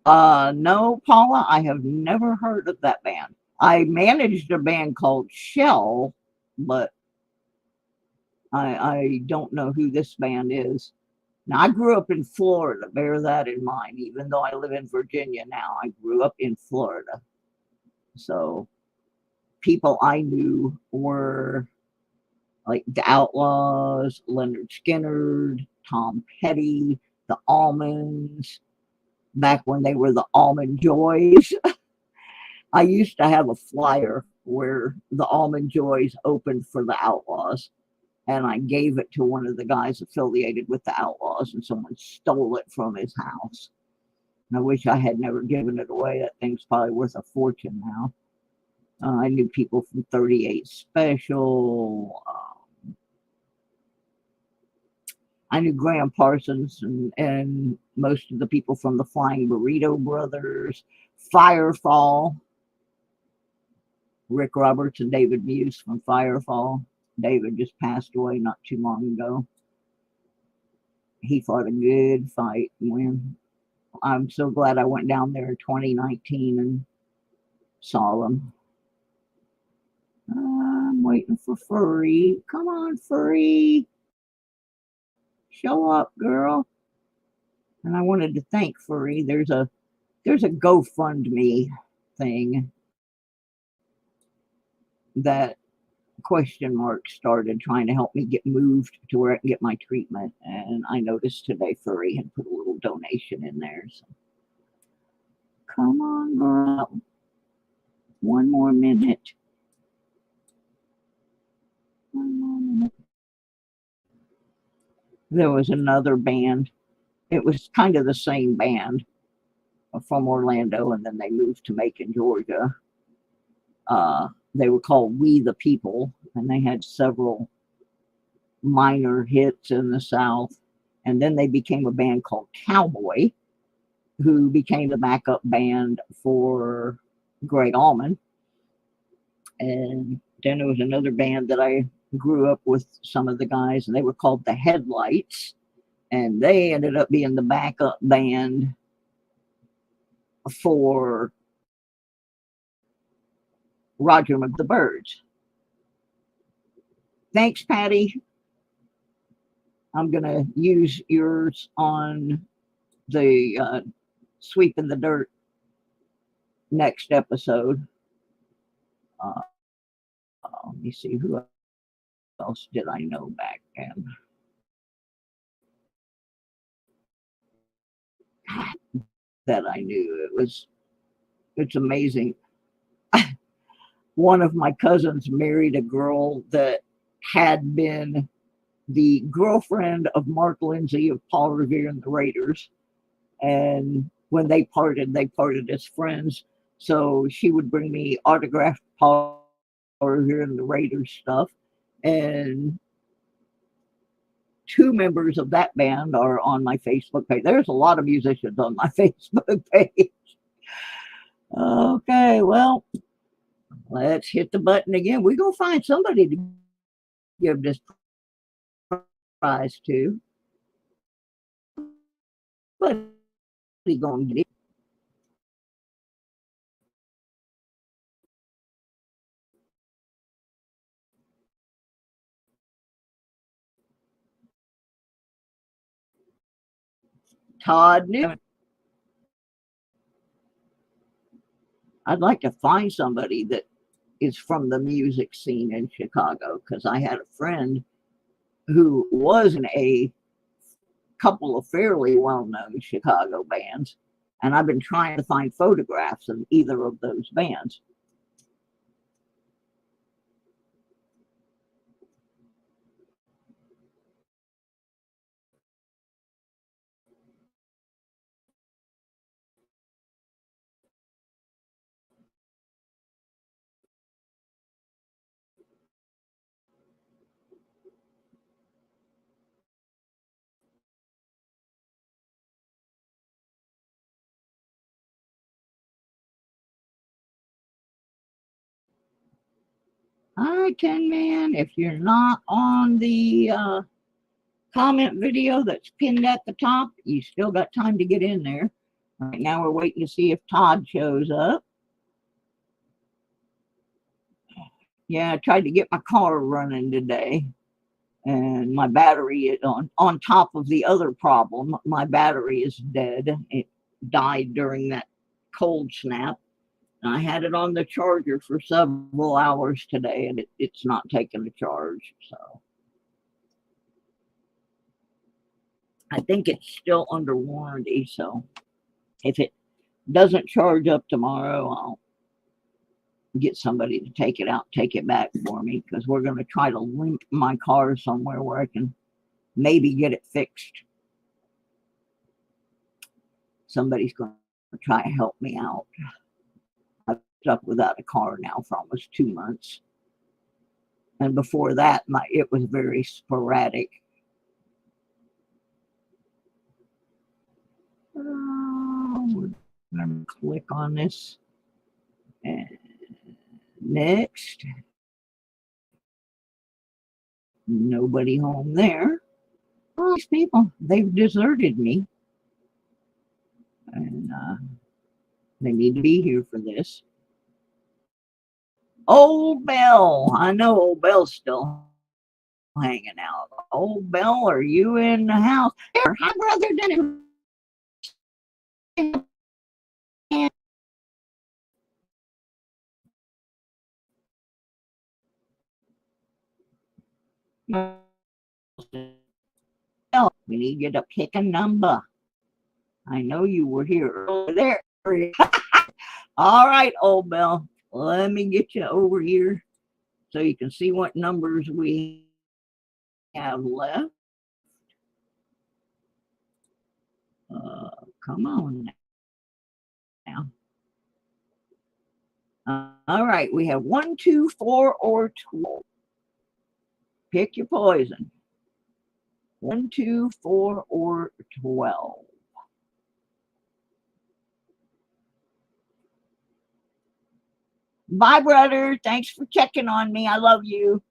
No, Paula, I have never heard of that band. I managed a band called Shell, but I don't know who this band is. Now, I grew up in Florida, bear that in mind. Even though I live in Virginia now, I grew up in Florida. So people I knew were like the Outlaws, Leonard Skinner, Tom Petty, the Almonds, back when they were the Almond Joys. I used to have a flyer where the Almond Joys opened for the Outlaws. and I gave it to one of the guys affiliated with the Outlaws, and someone stole it from his house. And I wish I had never given it away. That thing's probably worth a fortune now. I knew people from 38 Special. I knew Graham Parsons and most of the people from the Flying Burrito Brothers, Firefall, Rick Roberts and David Muse from Firefall. David just passed away not too long ago. He fought a good fight and win. I'm so glad I went down there in 2019 and saw them. I'm waiting for Furry. Come on, Furry. Show up, girl. And I wanted to thank Furry. There's a GoFundMe thing that question mark started trying to help me get moved to where I can get my treatment. And I noticed today Furry had put a little donation in there. So come on, girl. One more minute. One more minute. There was another band. It was kind of the same band from Orlando, and then they moved to Macon, Georgia. They were called We the People, and they had several minor hits in the South. And then they became a band called Cowboy, who became the backup band for Greg Allman. And then there was another band that I grew up with some of the guys, and they were called the Headlights. And they ended up being the backup band for Roger the Birds. Thanks, Patty. I'm going to use yours on the Sweep in the Dirt next episode. Let me see, who else did I know back then? That I knew. It's amazing. One of my cousins married a girl that had been the girlfriend of Mark Lindsay of Paul Revere and the Raiders. And when they parted as friends. So she would bring me autographed Paul Revere and the Raiders stuff. And two members of that band are on my Facebook page. There's a lot of musicians on my Facebook page. Okay, well, let's hit the button again. We're going to find somebody to give this prize to. But we're going to get it. Todd Newman. I'd like to find somebody that is from the music scene in Chicago, because I had a friend who was in a couple of fairly well-known Chicago bands, and I've been trying to find photographs of either of those bands. Hi, Tin Man. If you're not on the comment video that's pinned at the top, you still got time to get in there. Right now we're waiting to see if Todd shows up. Yeah, I tried to get my car running today, and my battery is on top of the other problem. My battery is dead. It died during that cold snap. I had it on the charger for several hours today, and it's not taking a charge. So I think it's still under warranty. So if it doesn't charge up tomorrow, I'll get somebody to take it out, take it back for me, because we're going to try to link my car somewhere where I can maybe get it fixed. Somebody's going to try to help me out. I've stuck without a car now for almost 2 months. And before that, it was very sporadic. We're going to click on this. And next. Nobody home there. All these people, they've deserted me. And they need to be here for this. Old Bell. I know Old Bell's still hanging out. Old Bell, are you in the house? Here, hi, brother Dennis. We need you to pick a number. I know you were here earlier. All right, Old Bell. Let me get you over here so you can see what numbers we have left. Come on now. All right, we have 1, 2, 4, or 12. Pick your poison. 1, 2, 4, or 12. Bye, brother. Thanks for checking on me. I love you.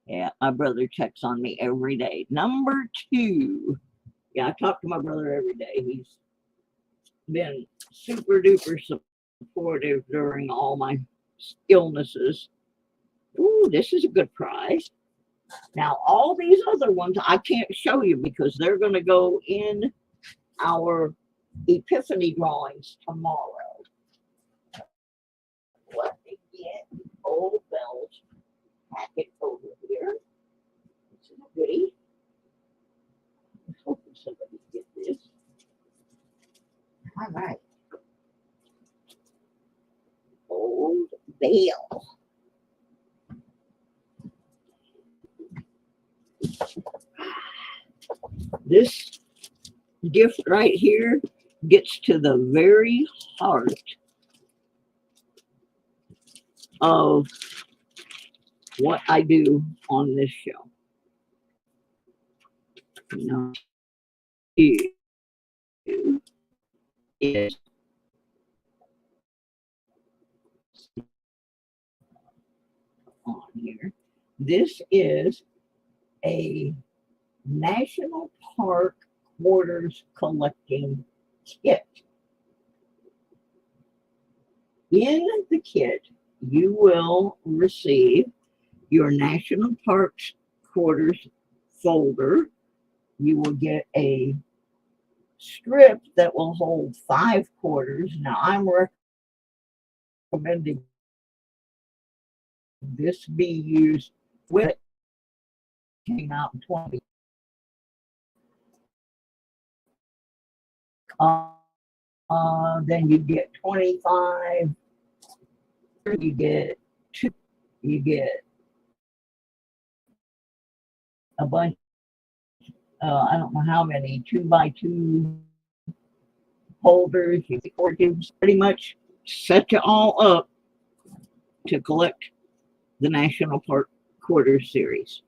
Yeah, my brother checks on me every day. Number 2. Yeah, I talk to my brother every day. He's been super duper supportive during all my illnesses. Ooh, this is a good prize. Now, all these other ones I can't show you because they're going to go in our Epiphany drawings tomorrow. Let me get Old Bell's packet over here. This is a goodie. I'm hoping somebody get this. All right. Old Bell. This gift right here gets to the very heart of what I do on this show. Now, is on here. This is a National Park quarters collecting kit. In the kit, you will receive your National Parks quarters folder. You will get a strip that will hold 5 quarters. Now, I'm recommending this be used with it. Came out in 20. Then you get 25. You get 2. You get a bunch. I don't know how many 2x2 holders. You get 4 tubes. Pretty much set you all up to collect the National Park Quarters series.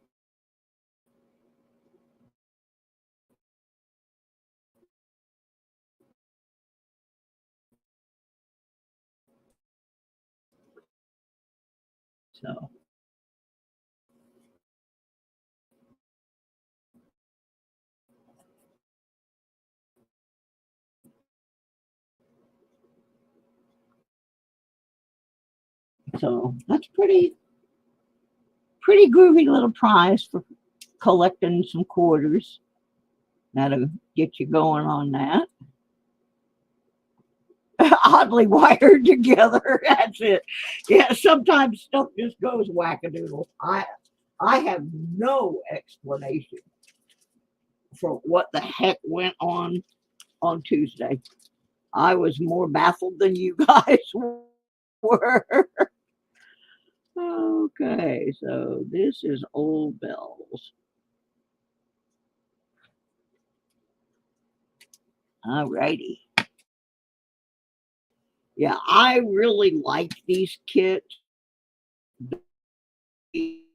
So that's pretty groovy little prize for collecting some quarters. That'll get you going on that. Oddly wired together. That's it. Yeah, sometimes stuff just goes wackadoodle. I have no explanation for what the heck went on Tuesday. I was more baffled than you guys were. Okay, so this is Old Bells. Alrighty. Yeah, I really like these kits. We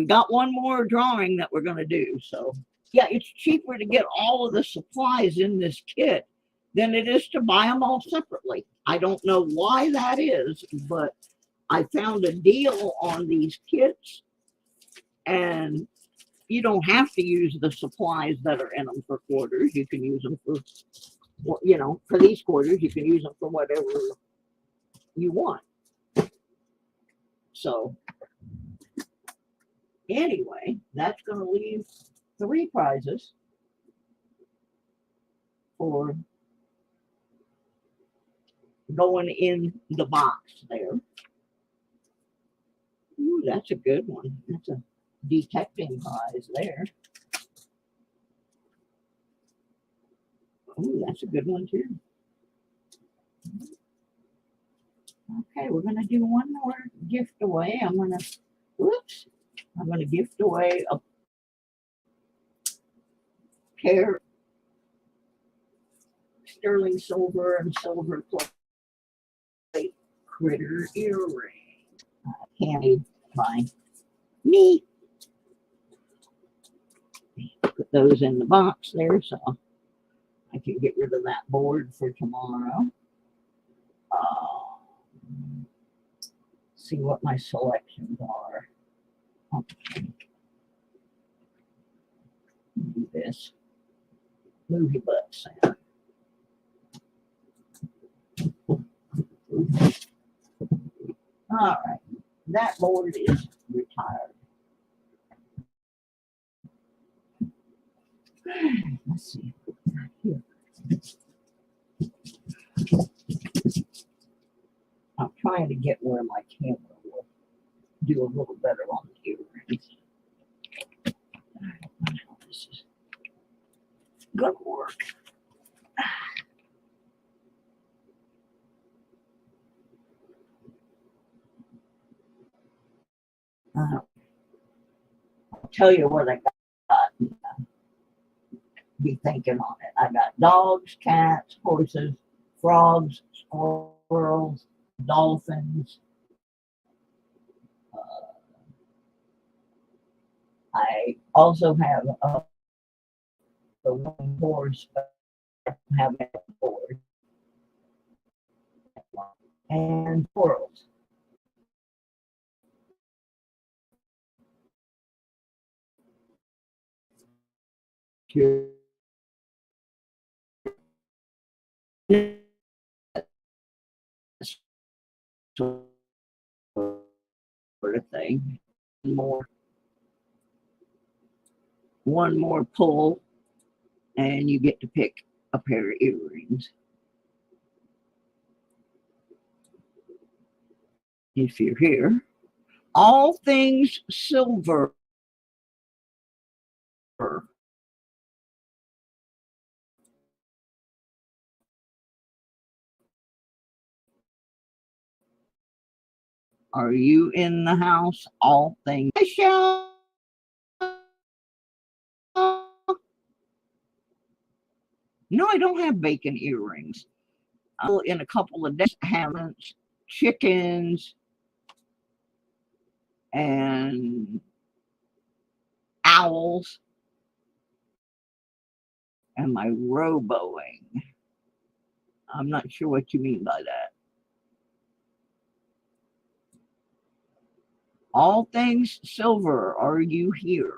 got one more drawing that we're going to do. So, yeah, it's cheaper to get all of the supplies in this kit than it is to buy them all separately. I don't know why that is, but I found a deal on these kits, and you don't have to use the supplies that are in them for quarters. You can use them for, for these quarters, you can use them for whatever you want. So, anyway, that's going to leave 3 prizes for going in the box there. Ooh, that's a good one. That's a detecting prize there. Ooh, that's a good one too. Okay, we're going to do one more gift away. I'm going to gift away a pair of sterling silver and silver plate critter earring. Handmade by me. Put those in the box there so I can get rid of that board for tomorrow. See what my selections are. Okay. Do this. Movie butt sound. All right. That board is retired. Let's see. Here. I'm trying to get where my camera will do a little better on the earrings. I don't know how this is gonna work. I'll tell you what I got. Be thinking on it. I got dogs, cats, horses, frogs, squirrels, dolphins. I also have the one horse, but I don't have a board, and squirrels. Sort of thing. One more pull, and you get to pick a pair of earrings. If you're here, all things silver. Are you in the house? All things. Michelle. No, I don't have bacon earrings. I'll in a couple of days have chickens and owls and my roboing. I'm not sure what you mean by that. All things silver, are you here?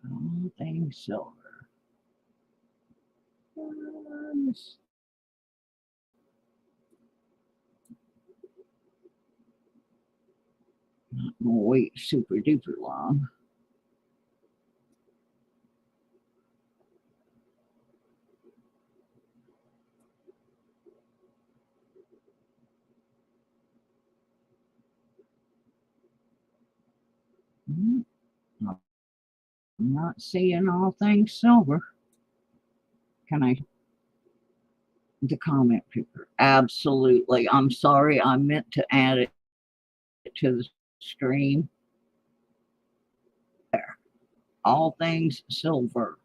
All things silver. Not gonna wait super duper long. I'm not seeing all things silver. Can I? The comment picker. Absolutely. I'm sorry. I meant to add it to the screen. There. All things silver.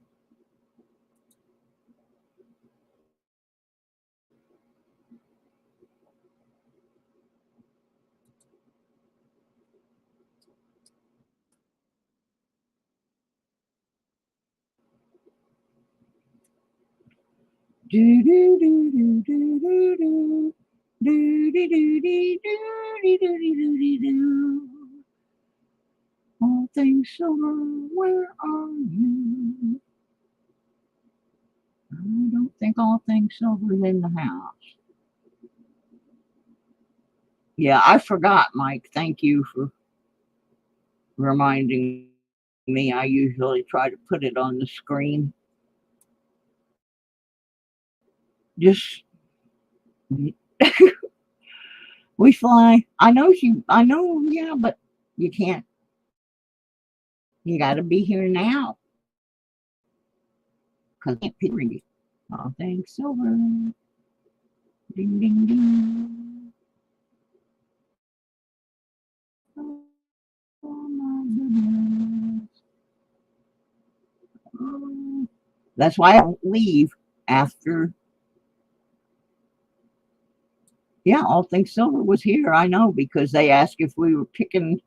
Do do do do do do do. Do do do do do do do do do. All things silver, where are you? I don't think all things silver is in the house. Yeah, I forgot, Mike. Thank you for reminding me. I usually try to put it on the screen. Just we fly. I know, yeah, but you can't. You got to be here now because I can't picture you. All things silver. Ding ding ding. Oh my goodness. Oh. That's why I don't leave after. Yeah, all things silver was here. I know because they asked if we were picking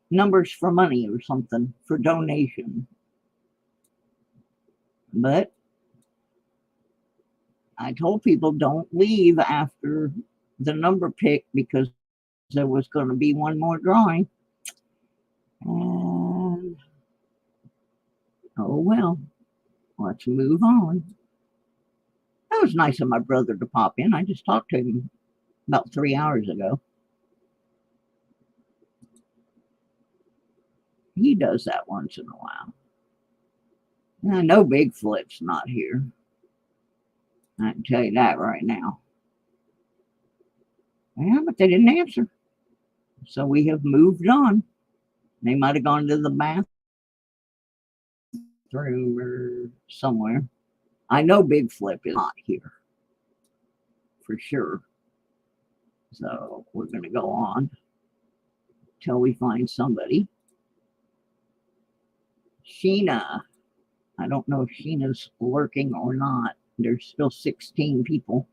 numbers for money or something for donation. But I told people don't leave after the number pick because there was going to be one more drawing. And oh well, let's move on. That was nice of my brother to pop in. I just talked to him about 3 hours ago. He does that once in a while. And I know Big Flip's not here. I can tell you that right now. Yeah, but they didn't answer. So we have moved on. They might have gone to the bathroom or somewhere. I know Big Flip is not here. For sure. So we're going to go on till we find somebody. Sheena. I don't know if Sheena's lurking or not. There's still 16 people.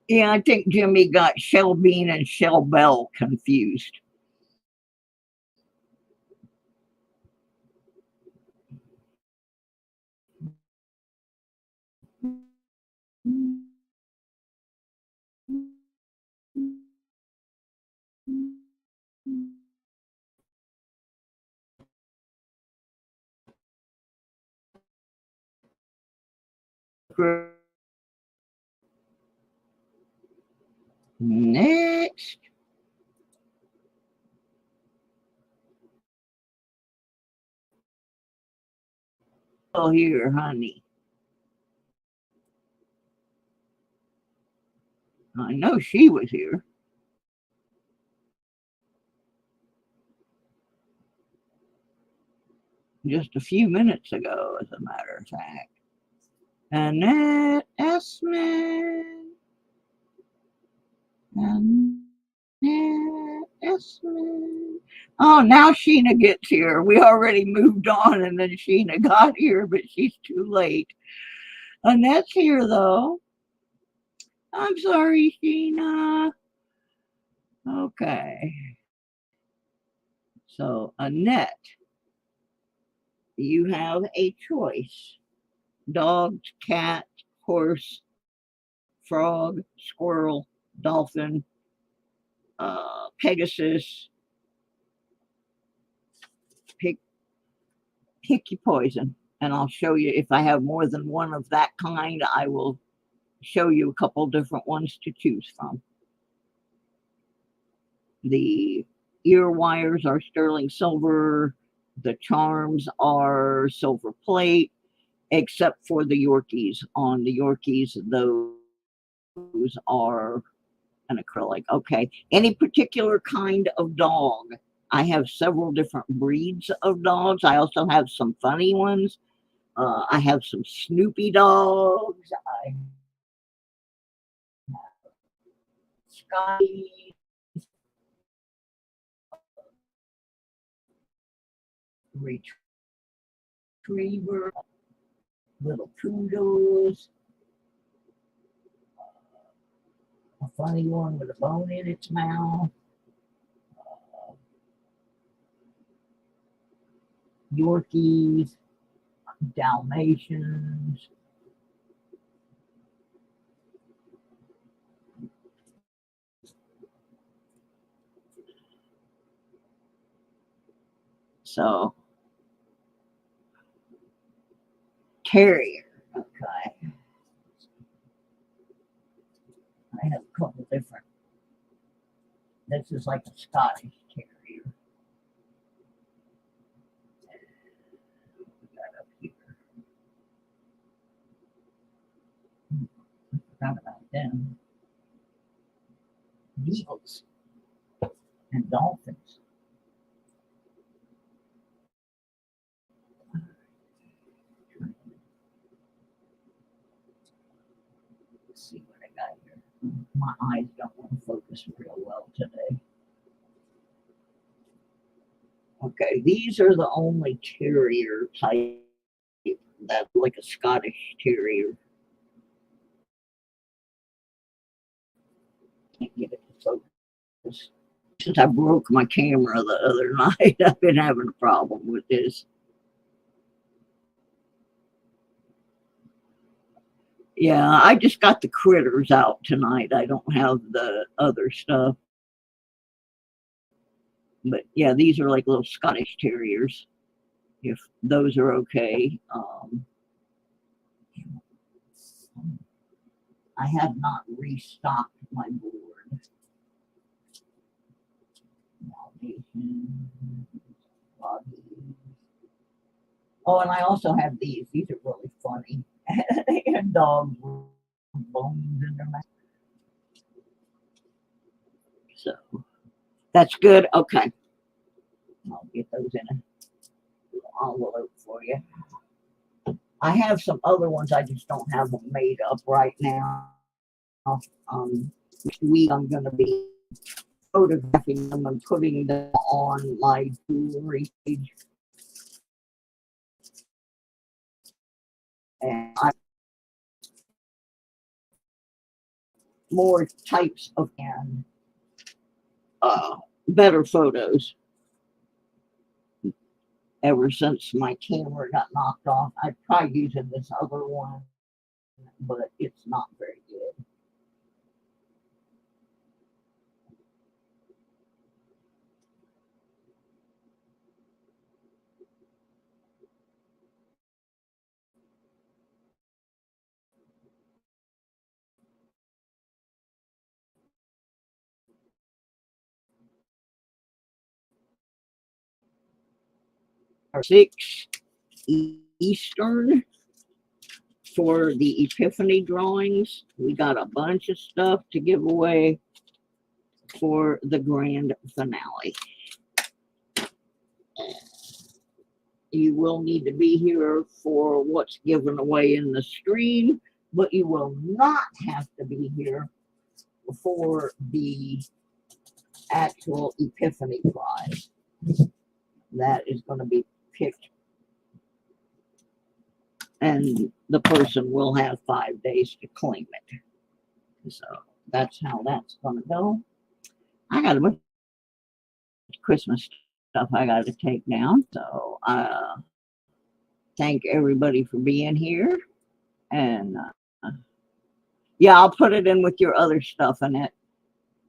Yeah, I think Jimmy got Shell Bean and Shell Bell confused. Next. Oh, here, honey. I know she was here. Just a few minutes ago, as a matter of fact. Annette Essman. Annette Essman. Oh, now Sheena gets here. We already moved on and then Sheena got here, but she's too late. Annette's here, though. I'm sorry, Sheena. Okay. So, Annette, you have a choice. Dog, cat, horse, frog, squirrel, dolphin, Pegasus, pick your poison, and I'll show you if I have more than one of that kind. I will show you a couple different ones to choose from. The ear wires are sterling silver. The charms are silver plate, except for the Yorkies. On the Yorkies, those are an acrylic. Okay. Any particular kind of dog? I have several different breeds of dogs. I also have some funny ones. I have some Snoopy dogs. I have Scotty, retriever, little poodles, a funny one with a bone in its mouth, Yorkies, Dalmatians. So, Terrier. Okay. I have a couple different. This is like a Scottish Terrier. Put that up here. I forgot about them. Beagles and dolphins. Let's see what I got here. My eyes don't want to focus real well today. Okay, these are the only terrier type that's like a Scottish Terrier. Can't get it to focus. Since I broke my camera the other night, I've been having a problem with this. Yeah, I just got the critters out tonight. I don't have the other stuff. But yeah, these are like little Scottish Terriers, if those are okay. I have not restocked my board. Oh, and I also have these. These are really funny. They have dogs with bones in their mouth. So that's good. Okay. I'll get those in a envelope for you. I have some other ones. I just don't have them made up right now. This week I'm going to be photographing them and putting them on my jewelry page. And I more types of and better photos. Ever since my camera got knocked off, I tried using this other one, but it's not very good. $6 Eastern for the Epiphany drawings. We got a bunch of stuff to give away for the grand finale. You will need to be here for what's given away in the stream, but you will not have to be here for the actual Epiphany prize. That is going to be picked, and the person will have 5 days to claim it. So that's how that's going to go. I got a bunch of Christmas stuff I got to take down. So thank everybody for being here. And yeah, I'll put it in with your other stuff in it.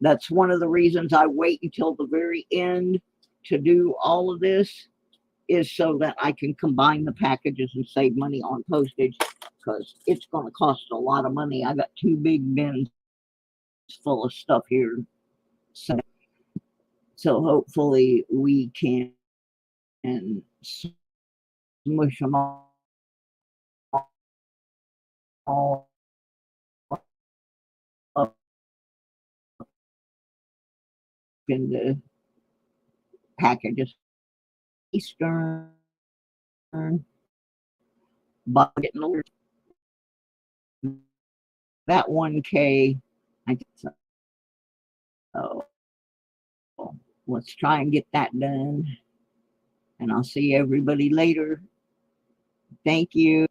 That's one of the reasons I wait until the very end to do all of this, is so that I can combine the packages and save money on postage, because it's going to cost a lot of money. I got 2 big bins full of stuff here. So hopefully we can smush them all up in the packages. Eastern, but getting older. That 1K, I think so. So let's try and get that done. And I'll see everybody later. Thank you.